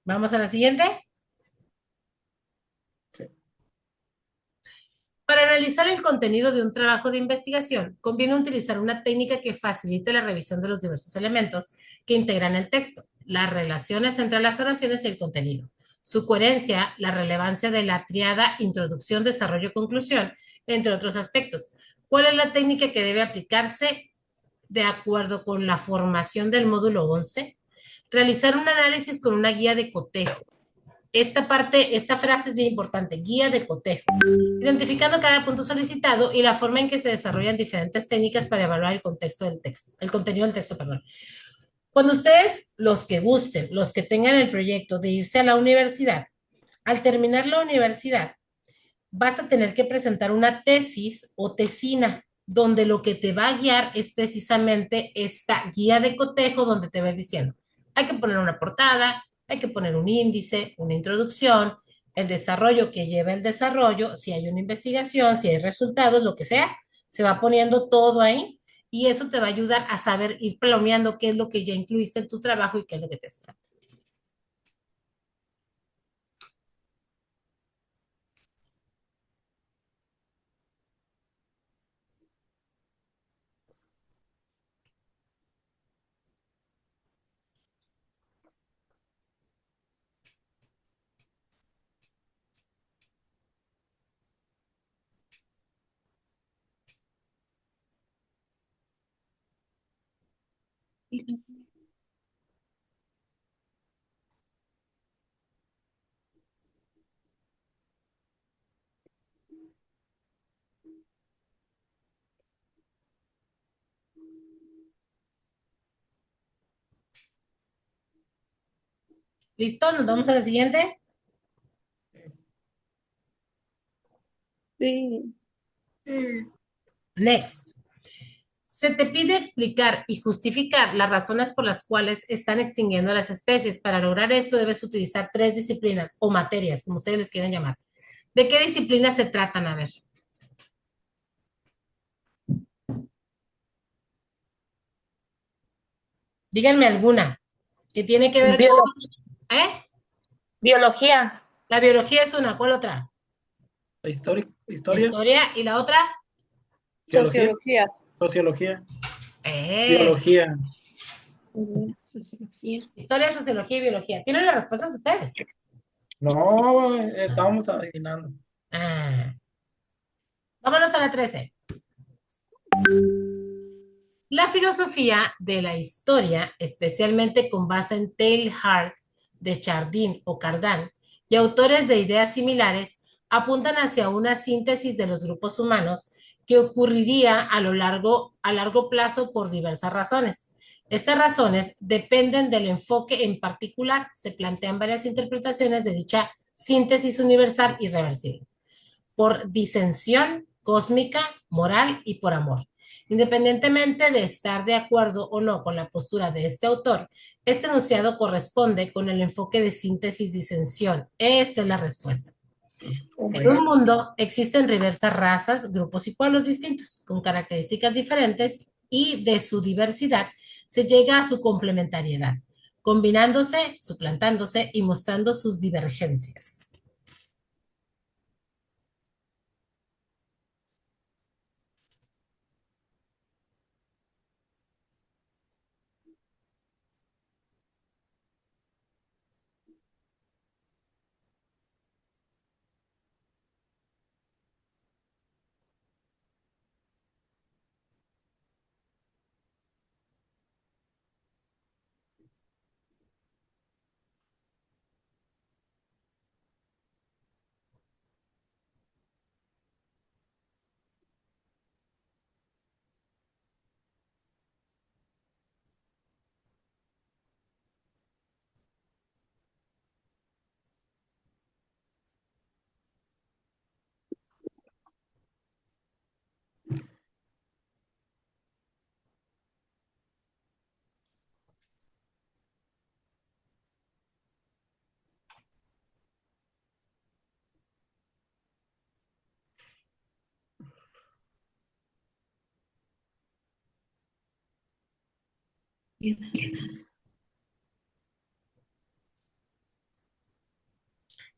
Vamos a la siguiente. Sí. Para analizar el contenido de un trabajo de investigación, conviene utilizar una técnica que facilite la revisión de los diversos elementos que integran el texto, las relaciones entre las oraciones y el contenido, su coherencia, la relevancia de la triada introducción, desarrollo, conclusión, entre otros aspectos. ¿Cuál es la técnica que debe aplicarse de acuerdo con la formación del módulo 11? Realizar un análisis con una guía de cotejo. Esta frase es bien importante, guía de cotejo, identificando cada punto solicitado y la forma en que se desarrollan diferentes técnicas para evaluar el contexto del texto, el contenido del texto, perdón. Cuando ustedes, los que gusten, los que tengan el proyecto de irse a la universidad, al terminar la universidad, vas a tener que presentar una tesis o tesina, donde lo que te va a guiar es precisamente esta guía de cotejo, donde te va a ir diciendo, hay que poner una portada, hay que poner un índice, una introducción, el desarrollo que lleva el desarrollo, si hay una investigación, si hay resultados, lo que sea, se va poniendo todo ahí y eso te va a ayudar a saber ir planeando qué es lo que ya incluiste en tu trabajo y qué es lo que te hace falta. ¿Listo? ¿Nos vamos a la siguiente? Sí. Next. Se te pide explicar y justificar las razones por las cuales están extinguiendo las especies. Para lograr esto debes utilizar 3 disciplinas o materias, como ustedes les quieran llamar. ¿De qué disciplinas se tratan? A ver. Díganme alguna que tiene que ver con... ¿Eh? Biología. La biología es una. ¿Cuál otra? La historia. Historia. ¿Y la otra? Sociología. Sociología. Biología. Sociología. Historia, sociología y biología. ¿Tienen las respuestas ustedes? No, estábamos adivinando. Ah. Vámonos a la 13. La filosofía de la historia, especialmente con base en Teilhard de Chardin o Cardan y autores de ideas similares, apuntan hacia una síntesis de los grupos humanos que ocurriría a largo plazo por diversas razones. Estas razones dependen del enfoque en particular. Se plantean varias interpretaciones de dicha síntesis universal irreversible. Por disensión cósmica, moral y por amor. Independientemente de estar de acuerdo o no con la postura de este autor, este enunciado corresponde con el enfoque de síntesis-disensión. Esta es la respuesta. En un mundo existen diversas razas, grupos y pueblos distintos, con características diferentes y de su diversidad se llega a su complementariedad, combinándose, suplantándose y mostrando sus divergencias.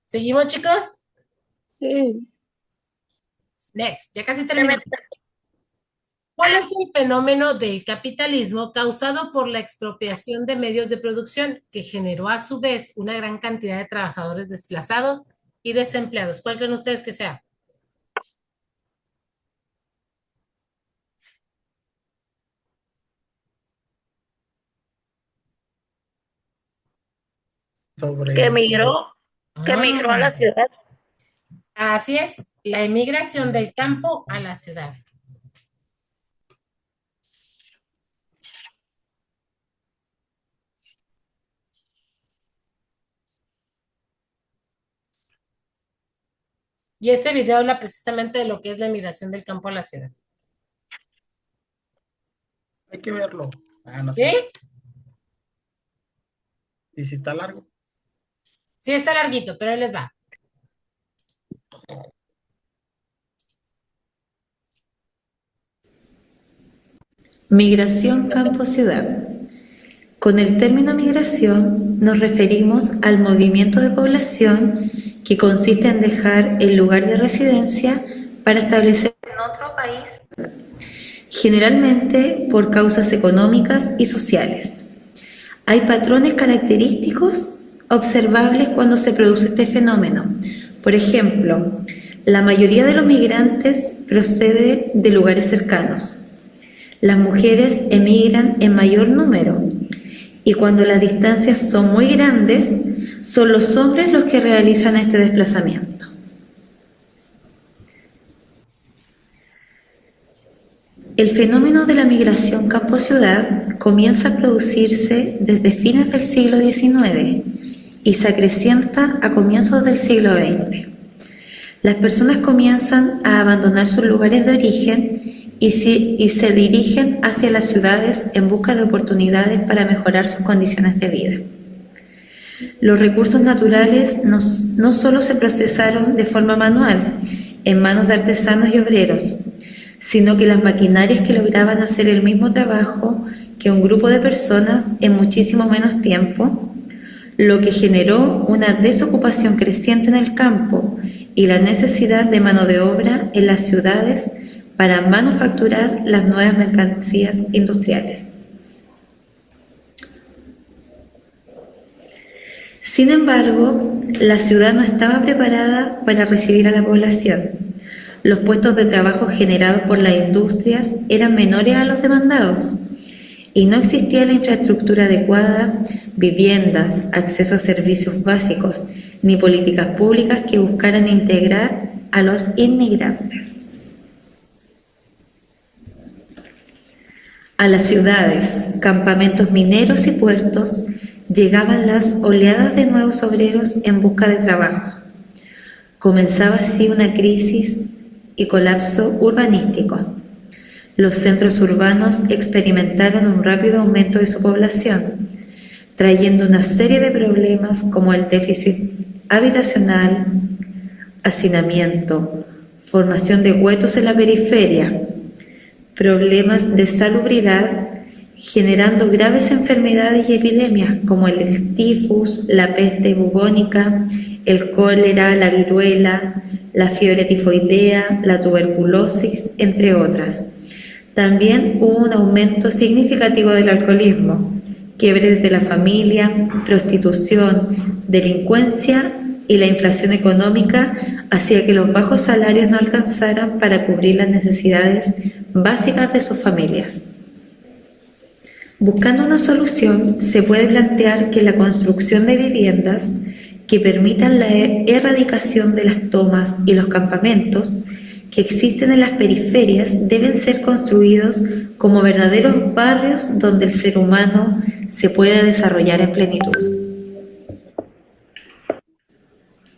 ¿Seguimos, chicos? Sí. Next, ya casi terminamos. ¿Cuál es el fenómeno del capitalismo causado por la expropiación de medios de producción que generó a su vez una gran cantidad de trabajadores desplazados y desempleados? ¿Cuál creen ustedes que sea? Que migró a la ciudad. Así es, la emigración del campo a la ciudad. Y este video habla precisamente de lo que es la emigración del campo a la ciudad. Hay que verlo. No ¿Sí? sé. ¿Y si está largo? Sí, está larguito, pero ahí les va. Migración campo-ciudad. Con el término migración nos referimos al movimiento de población que consiste en dejar el lugar de residencia para establecerse en otro país, generalmente por causas económicas y sociales. Hay patrones característicos observables cuando se produce este fenómeno. Por ejemplo, la mayoría de los migrantes procede de lugares cercanos. Las mujeres emigran en mayor número y cuando las distancias son muy grandes, son los hombres los que realizan este desplazamiento. El fenómeno de la migración campo-ciudad comienza a producirse desde fines del siglo XIX y se acrecienta a comienzos del siglo XX. Las personas comienzan a abandonar sus lugares de origen y se dirigen hacia las ciudades en busca de oportunidades para mejorar sus condiciones de vida. Los recursos naturales no solo se procesaron de forma manual en manos de artesanos y obreros, sino que las maquinarias que lograban hacer el mismo trabajo que un grupo de personas en muchísimo menos tiempo, lo que generó una desocupación creciente en el campo y la necesidad de mano de obra en las ciudades para manufacturar las nuevas mercancías industriales. Sin embargo, la ciudad no estaba preparada para recibir a la población. Los puestos de trabajo generados por las industrias eran menores a los demandados y no existía la infraestructura adecuada, viviendas, acceso a servicios básicos, ni políticas públicas que buscaran integrar a los inmigrantes. A las ciudades, campamentos mineros y puertos llegaban las oleadas de nuevos obreros en busca de trabajo. Comenzaba así una crisis y colapso urbanístico. Los centros urbanos experimentaron un rápido aumento de su población, trayendo una serie de problemas como el déficit habitacional, hacinamiento, formación de guetos en la periferia, problemas de salubridad, generando graves enfermedades y epidemias como el tifus, la peste bubónica, el cólera, la viruela, la fiebre tifoidea, la tuberculosis, entre otras. También hubo un aumento significativo del alcoholismo, quiebres de la familia, prostitución, delincuencia y la inflación económica hacía que los bajos salarios no alcanzaran para cubrir las necesidades básicas de sus familias. Buscando una solución, se puede plantear que la construcción de viviendas que permitan la erradicación de las tomas y los campamentos que existen en las periferias deben ser construidos como verdaderos barrios donde el ser humano se pueda desarrollar en plenitud.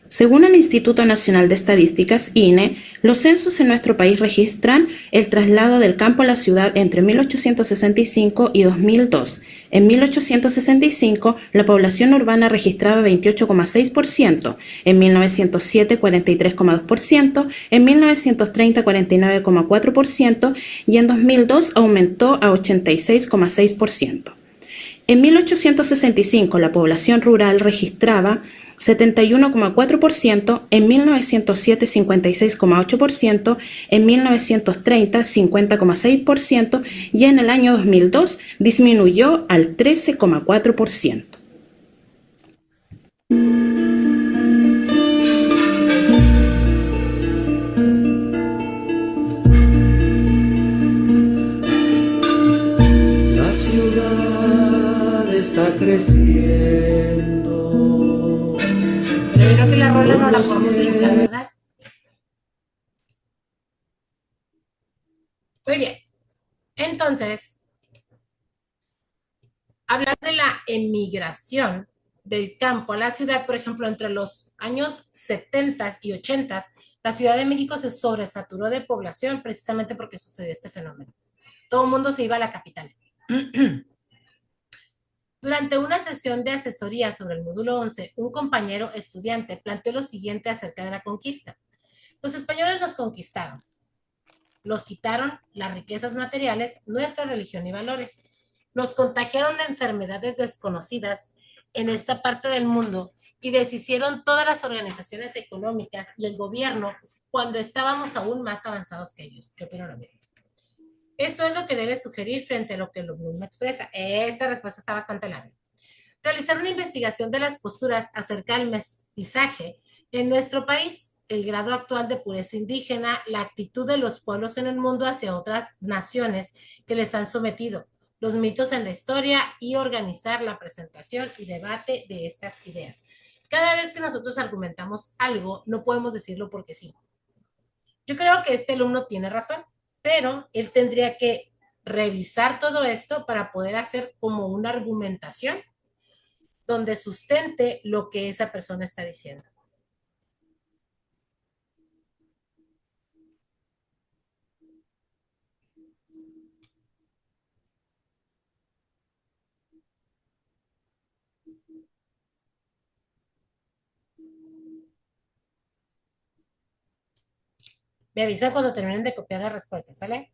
Según el Instituto Nacional de Estadísticas, INE, los censos en nuestro país registran el traslado del campo a la ciudad entre 1865 y 2002. En 1865, la población urbana registraba 28,6%, en 1907 43,2%, en 1930 49,4% y en 2002 aumentó a 86,6%. En 1865 la población rural registraba 71,4%, en 1907 56,8%, en 1930 50,6% y en el año 2002 disminuyó al 13,4%. La ciudad está creciendo. Pero yo creo que la rola no la podemos brincar, ¿verdad? Muy bien. Entonces, hablar de la emigración del campo a la ciudad, por ejemplo, entre los años 70 y 80, la Ciudad de México se sobresaturó de población precisamente porque sucedió este fenómeno. Todo el mundo se iba a la capital. Durante una sesión de asesoría sobre el módulo 11, un compañero estudiante planteó lo siguiente acerca de la conquista. Los españoles nos conquistaron, nos quitaron las riquezas materiales, nuestra religión y valores, nos contagiaron de enfermedades desconocidas en esta parte del mundo y deshicieron todas las organizaciones económicas y el gobierno cuando estábamos aún más avanzados que ellos. Yo opino lo mismo. Esto es lo que debe sugerir frente a lo que Bloom expresa. Esta respuesta está bastante larga. Realizar una investigación de las posturas acerca del mestizaje en nuestro país, el grado actual de pureza indígena, la actitud de los pueblos en el mundo hacia otras naciones que les han sometido, los mitos en la historia y organizar la presentación y debate de estas ideas. Cada vez que nosotros argumentamos algo, no podemos decirlo porque sí. Yo creo que este alumno tiene razón, pero él tendría que revisar todo esto para poder hacer como una argumentación donde sustente lo que esa persona está diciendo. Me avisan cuando terminen de copiar la respuesta, ¿sale?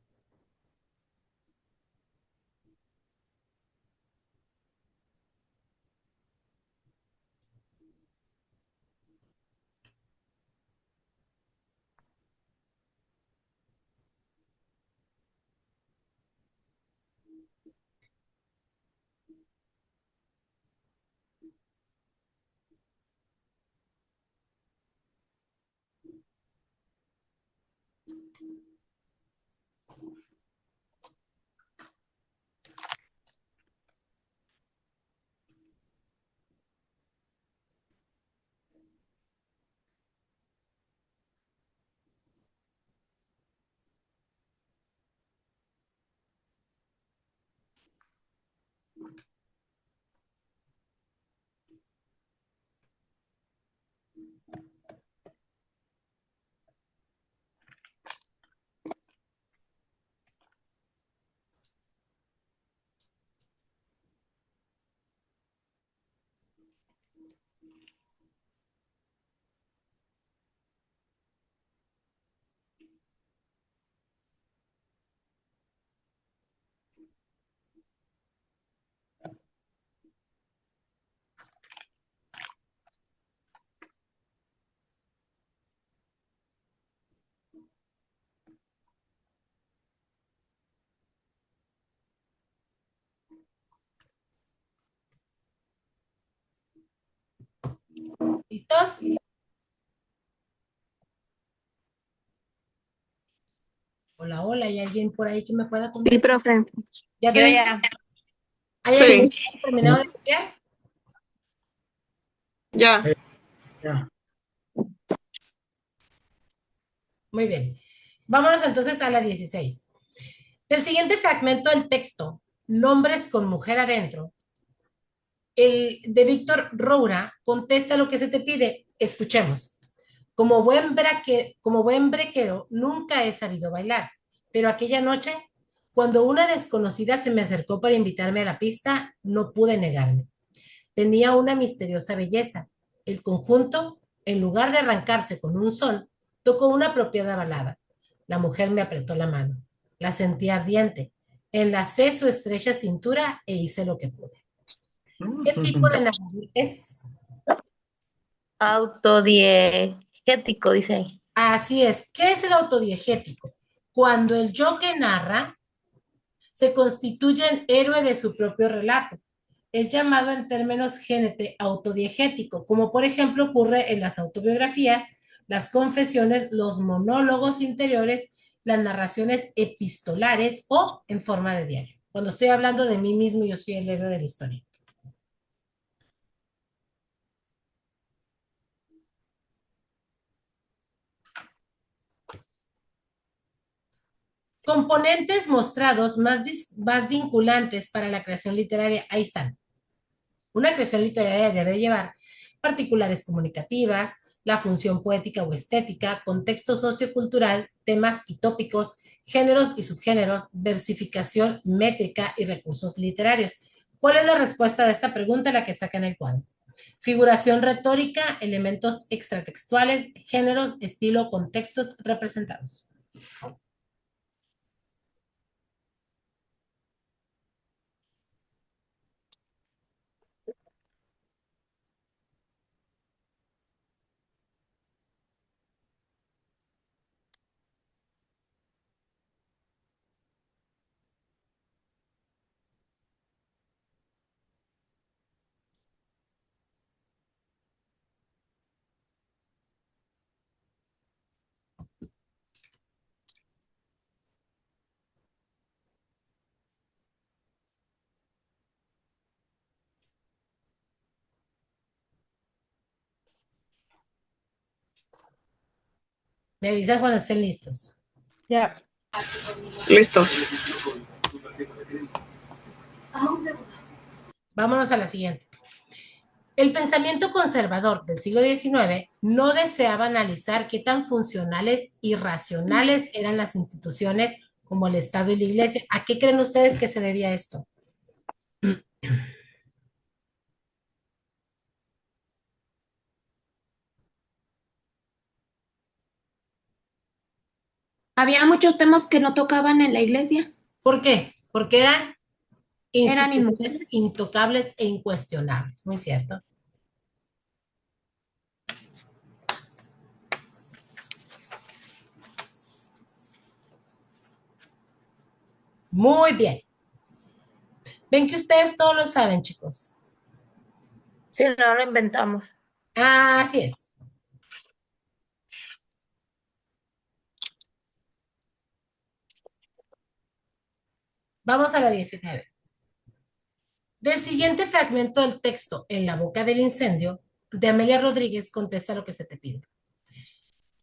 ¿Listos? Hola, hola, ¿hay alguien por ahí que me pueda contestar? Sí, profe. ¿Ya Yo ya. ¿Hay Sí. alguien que haya terminado de copiar? Ya. Ya. Muy bien. Vámonos entonces a la 16. Del siguiente fragmento del texto, Nombres con mujer adentro, el de Víctor Roura contesta lo que se te pide. Escuchemos. Como buen brequero, nunca he sabido bailar, pero aquella noche, cuando una desconocida se me acercó para invitarme a la pista, no pude negarme. Tenía una misteriosa belleza. El conjunto, en lugar de arrancarse con un son, tocó una apropiada balada. La mujer me apretó la mano. La sentí ardiente. Enlacé su estrecha cintura e hice lo que pude. ¿Qué tipo de narrador es? Autodiegético, dice ahí. Así es. ¿Qué es el autodiegético? Cuando el yo que narra se constituye en héroe de su propio relato. Es llamado en términos GNT autodiegético, como por ejemplo ocurre en las autobiografías, las confesiones, los monólogos interiores, las narraciones epistolares o en forma de diario. Cuando estoy hablando de mí mismo, yo soy el héroe de la historia. Componentes mostrados más vinculantes para la creación literaria, ahí están. Una creación literaria debe llevar particulares comunicativas, la función poética o estética, contexto sociocultural, temas y tópicos, géneros y subgéneros, versificación métrica y recursos literarios. ¿Cuál es la respuesta de esta pregunta? La que está acá en el cuadro. Figuración retórica, elementos extratextuales, géneros, estilo, contextos representados. Me avisan cuando estén listos. Ya. Listos. Vámonos a la siguiente. El pensamiento conservador del siglo XIX no deseaba analizar qué tan funcionales y racionales eran las instituciones como el Estado y la Iglesia. ¿A qué creen ustedes que se debía esto? Había muchos temas que no tocaban en la iglesia. ¿Por qué? Porque eran Eran instituciones intocables e incuestionables. Muy cierto. Muy bien. Ven que ustedes todos lo saben, chicos. Sí, no lo inventamos. Así es. Vamos a la 19. Del siguiente fragmento del texto, En la boca del incendio, de Amelia Rodríguez, contesta lo que se te pide.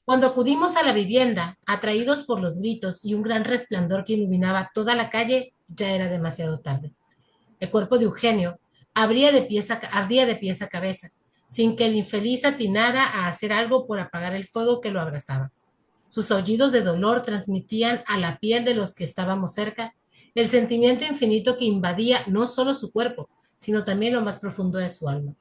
Cuando acudimos a la vivienda, atraídos por los gritos y un gran resplandor que iluminaba toda la calle, ya era demasiado tarde. El cuerpo de Eugenio ardía de pies a cabeza, sin que el infeliz atinara a hacer algo por apagar el fuego que lo abrazaba. Sus aullidos de dolor transmitían a la piel de los que estábamos cerca el sentimiento infinito que invadía no solo su cuerpo, sino también lo más profundo de su alma.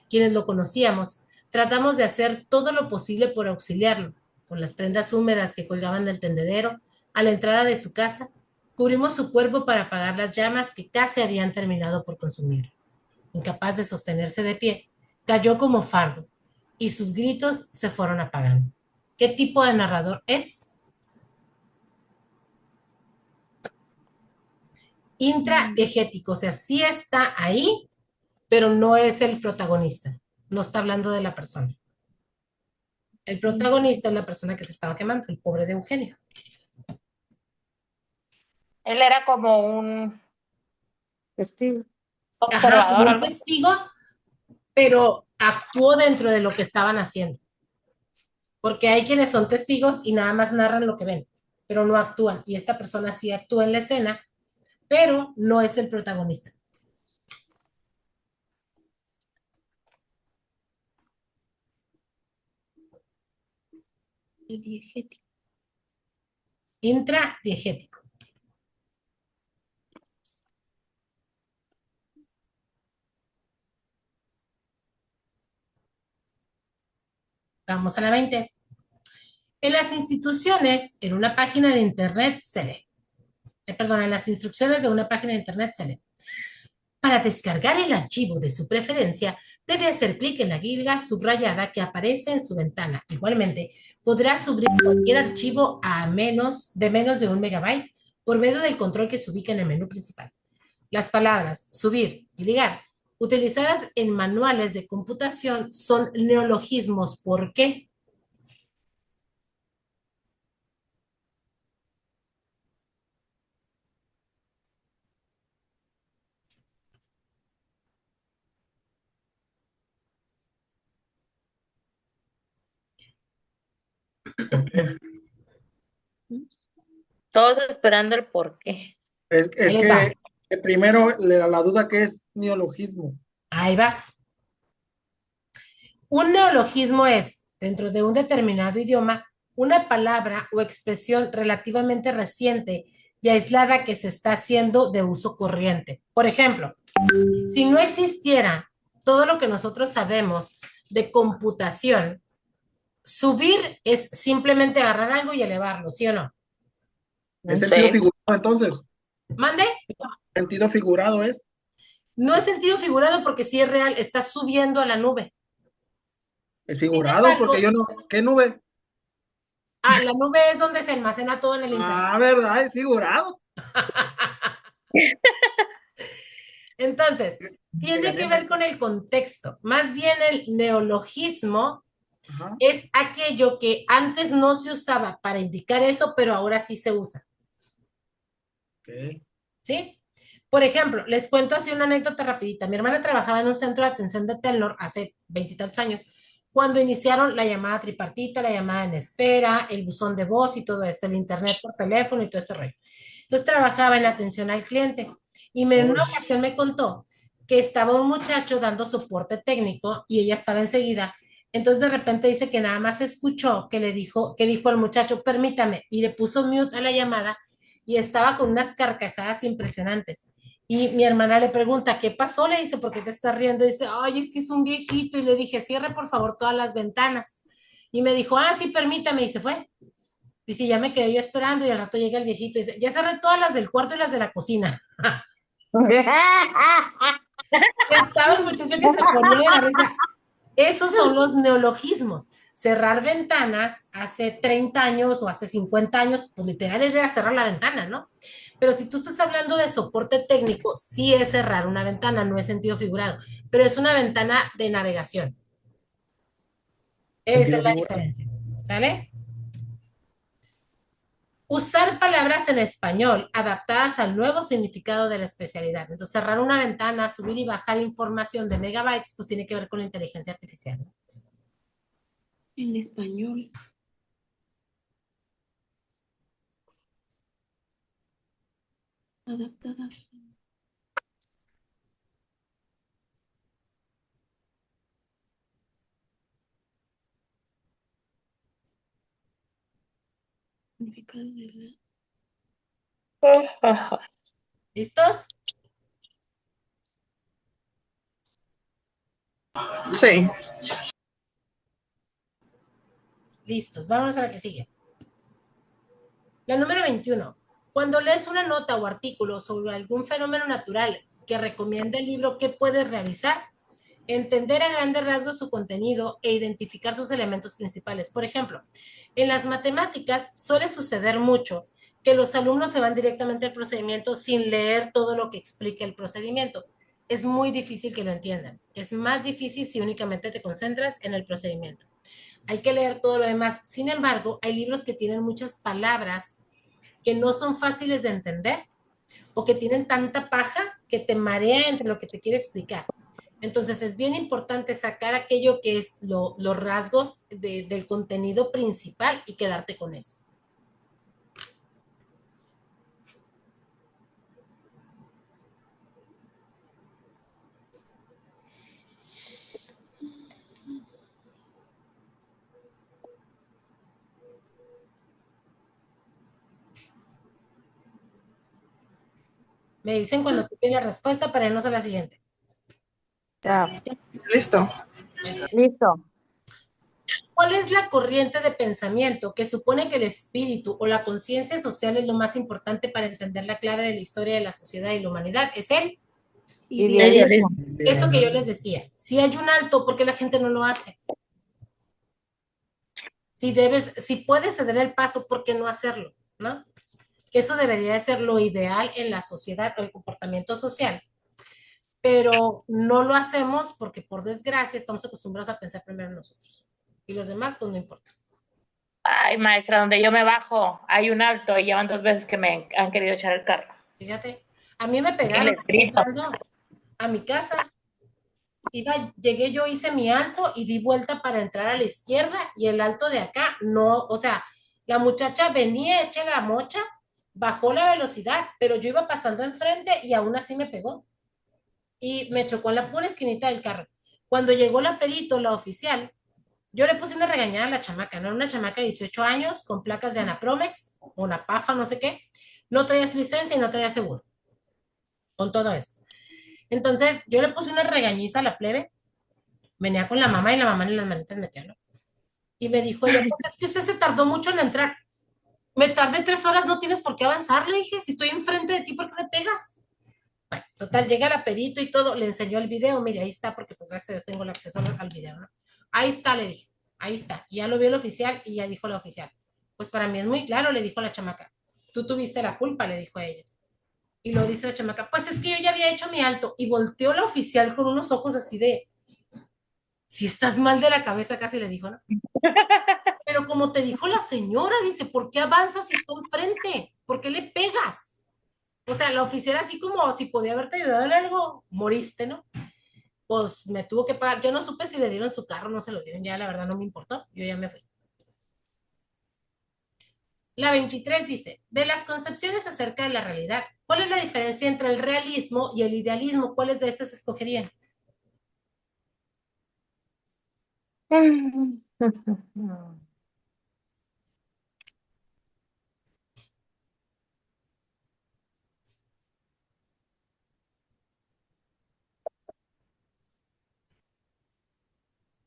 Quienes lo conocíamos, tratamos de hacer todo lo posible por auxiliarlo. Con las prendas húmedas que colgaban del tendedero, a la entrada de su casa, cubrimos su cuerpo para apagar las llamas que casi habían terminado por consumir. Incapaz de sostenerse de pie, cayó como fardo, y sus gritos se fueron apagando. ¿Qué tipo de narrador es? Intraegético, o sea, sí está ahí, pero no es el protagonista. No está hablando de la persona. El protagonista es la persona que se estaba quemando, el pobre de Eugenio. Él era como un testigo. Observador. Ajá, un testigo, pero actuó dentro de lo que estaban haciendo. Porque hay quienes son testigos y nada más narran lo que ven, pero no actúan. Y esta persona sí actúa en la escena, pero no es el protagonista. Diegético. Intradiegético. Vamos a la 20. En las instituciones, en una página de internet se lee. En las instrucciones de una página de internet se lee. Para descargar el archivo de su preferencia, debe hacer clic en la guía subrayada que aparece en su ventana. Igualmente, podrá subir cualquier archivo de menos de 1 megabyte por medio del control que se ubica en el menú principal. Las palabras subir y ligar, utilizadas en manuales de computación, son neologismos. ¿Por qué? Todos esperando el por qué. Es que primero la duda que es neologismo. Ahí va. Un neologismo es, dentro de un determinado idioma, una palabra o expresión relativamente reciente y aislada que se está haciendo de uso corriente. Por ejemplo, si no existiera todo lo que nosotros sabemos de computación, subir es simplemente agarrar algo y elevarlo, ¿sí o no? ¿Es sentido figurado entonces? ¿Mande? ¿Sentido figurado es? No es sentido figurado porque sí es real, está subiendo a la nube. Es figurado porque yo no... ¿Qué nube? Ah, la nube es donde se almacena todo en el internet. Ah, ¿verdad? Es figurado. Entonces, tiene que ver con el contexto. Más bien el neologismo es aquello que antes no se usaba para indicar eso, pero ahora sí se usa. Okay. ¿Sí? Por ejemplo, les cuento así una anécdota rapidita. Mi hermana trabajaba en un centro de atención de Telnor hace 20 y tantos años, cuando iniciaron la llamada tripartita, la llamada en espera, el buzón de voz y todo esto, el internet por teléfono y todo este rollo. Entonces trabajaba en atención al cliente y en una ocasión me contó que estaba un muchacho dando soporte técnico y ella estaba enseguida. Entonces de repente dice que nada más escuchó que dijo al muchacho, permítame, y le puso mute a la llamada y estaba con unas carcajadas impresionantes. Y mi hermana le pregunta, ¿qué pasó? Le dice, ¿por qué te estás riendo? Y dice, ay, es que es un viejito. Y le dije, cierre por favor todas las ventanas. Y me dijo, ah, sí, permítame. Y se fue. Y sí, ya me quedé yo esperando y al rato llega el viejito y dice, ya cerré todas las del cuarto y las de la cocina. Estaba el muchacho que se ponía de la risa. Esos son los neologismos. Cerrar ventanas hace 30 años o hace 50 años, pues literal era cerrar la ventana, ¿no? Pero si tú estás hablando de soporte técnico, sí es cerrar una ventana, no es sentido figurado, pero es una ventana de navegación. Esa es la diferencia, ¿sale? Usar palabras en español adaptadas al nuevo significado de la especialidad. Entonces, cerrar una ventana, subir y bajar información de megabytes, pues tiene que ver con la inteligencia artificial, ¿no? En español. Adaptadas. Significado de la... ¿Listos? Sí. Listos, vamos a la que sigue. La número 21. Cuando lees una nota o artículo sobre algún fenómeno natural que recomienda el libro, ¿qué puedes realizar? Entender a grandes rasgos su contenido e identificar sus elementos principales. Por ejemplo, en las matemáticas suele suceder mucho que los alumnos se van directamente al procedimiento sin leer todo lo que explica el procedimiento. Es muy difícil que lo entiendan. Es más difícil si únicamente te concentras en el procedimiento. Hay que leer todo lo demás. Sin embargo, hay libros que tienen muchas palabras que no son fáciles de entender o que tienen tanta paja que te marea entre lo que te quiere explicar. Entonces, es bien importante sacar aquello que es los rasgos del contenido principal y quedarte con eso. Me dicen cuando tú tienes la respuesta para irnos a la siguiente. Ya. Listo. Listo. ¿Cuál es la corriente de pensamiento que supone que el espíritu o la conciencia social es lo más importante para entender la clave de la historia de la sociedad y la humanidad? Es el Idealismo. Esto que yo les decía, si hay un alto, ¿por qué la gente no lo hace? Si puedes ceder el paso, ¿por qué no hacerlo? ¿No? Que eso debería de ser lo ideal en la sociedad o el comportamiento social. Pero no lo hacemos porque, por desgracia, estamos acostumbrados a pensar primero en nosotros. Y los demás, pues no importa. Ay, maestra, donde yo me bajo, hay un alto y llevan 2 veces que me han querido echar el carro. Fíjate, a mí me pegaron entrando a mi casa. Llegué yo, hice mi alto y di vuelta para entrar a la izquierda y el alto de acá, no, o sea, la muchacha venía, eché la mocha, bajó la velocidad, pero yo iba pasando enfrente y aún así me pegó. Y me chocó en la pura esquinita del carro. Cuando llegó la perito, la oficial, yo le puse una regañada a la chamaca, ¿no? Era una chamaca de 18 años, con placas de Anapromex, o Napafa, no sé qué. No traías licencia y no traías seguro. Con todo eso. Entonces, yo le puse una regañiza a la plebe, venía con la mamá y la mamá en las manitas metió, ¿no? Y me dijo ella, pues es que usted se tardó mucho en entrar. Me tardé 3 horas, no tienes por qué avanzar, le dije, si estoy enfrente de ti, ¿por qué me pegas? Bueno, total, llega la perito y todo, le enseñó el video, mire, ahí está, porque pues gracias a Dios tengo el acceso al video, ¿no? Ahí está, le dije, ahí está. Y ya lo vio el oficial y ya dijo la oficial. Pues para mí es muy claro, le dijo la chamaca. Tú tuviste la culpa, le dijo a ella. Y lo dice la chamaca, pues es que yo ya había hecho mi alto. Y volteó la oficial con unos ojos así de, si estás mal de la cabeza, casi le dijo, ¿no? Pero como te dijo la señora, dice, ¿por qué avanzas si está enfrente? ¿Por qué le pegas? O sea, la oficial así como, si podía haberte ayudado en algo, moriste, ¿no? Pues me tuvo que pagar. Yo no supe si le dieron su carro, no se lo dieron, ya la verdad no me importó, yo ya me fui. La 23 dice, de las concepciones acerca de la realidad, ¿cuál es la diferencia entre el realismo y el idealismo? ¿Cuáles de estas escogerían?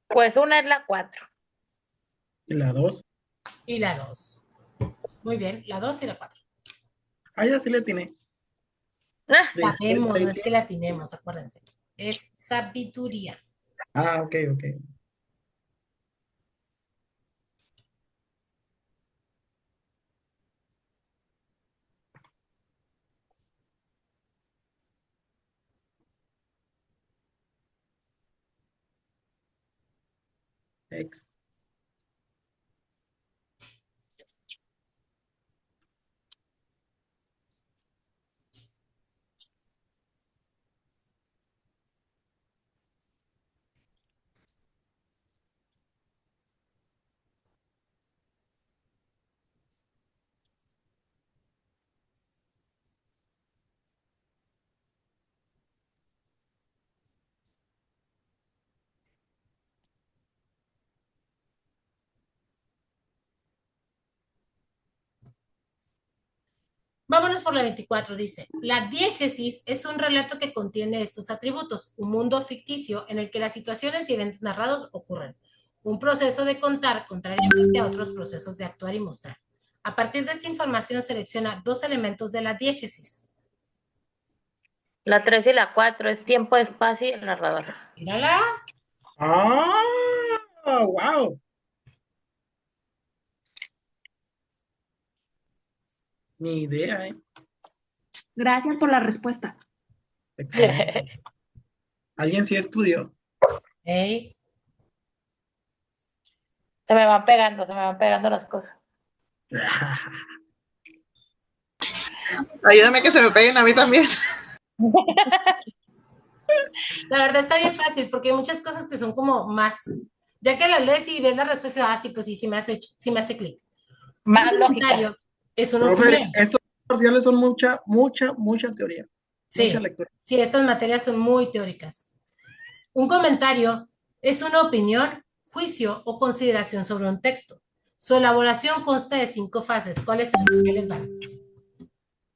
Pues una es la 4. ¿Y la 2? Y la 2. Muy bien, la 2 y la 4. Ah, ya sí le tiene. Sabemos, no es que la tenemos, acuérdense. Es sabiduría. Ah, ok, ok. X. Vámonos por la 24, dice, la diégesis es un relato que contiene estos atributos, un mundo ficticio en el que las situaciones y eventos narrados ocurren, un proceso de contar contrariamente a otros procesos de actuar y mostrar. A partir de esta información selecciona 2 elementos de la diégesis. La 3 y la 4 es tiempo, espacio y el narrador. Mírala. ¡Ah! ¡Wow! Ni idea, ¿eh? Gracias por la respuesta. Excelente. ¿Alguien sí estudió? Hey. Se me van pegando las cosas. Ayúdame que se me peguen a mí también. La verdad está bien fácil porque hay muchas cosas que son como más, ya que las lees y ves la respuesta, sí, pues sí me hace clic. Más lógicas. Es una Profe, opinión. estos parciales son mucha teoría. Sí, mucha lectura. Sí, estas materias son muy teóricas. Un comentario es una opinión, juicio o consideración sobre un texto. Su elaboración consta de 5 fases. ¿Cuáles les van?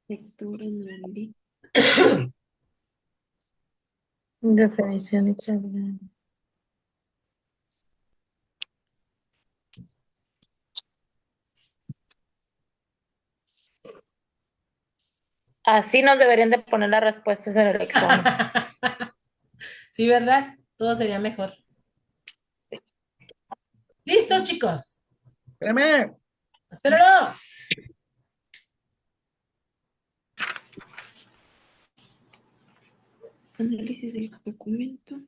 Lectura, análisis. Definición y claridad. Así nos deberían de poner las respuestas en el examen. Sí, ¿verdad? Todo sería mejor. ¿Listo, chicos? Espérame. Espéralo. Análisis del documento.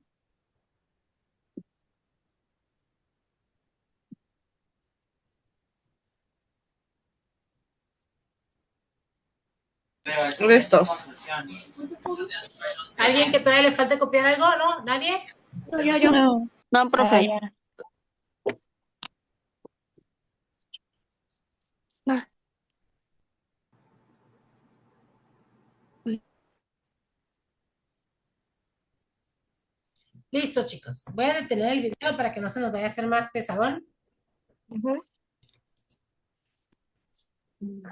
Listos. ¿Alguien que todavía le falte copiar algo? ¿No? ¿Nadie? Yo. No, profe. Listo, chicos. Voy a detener el video para que no se nos vaya a hacer más pesadón.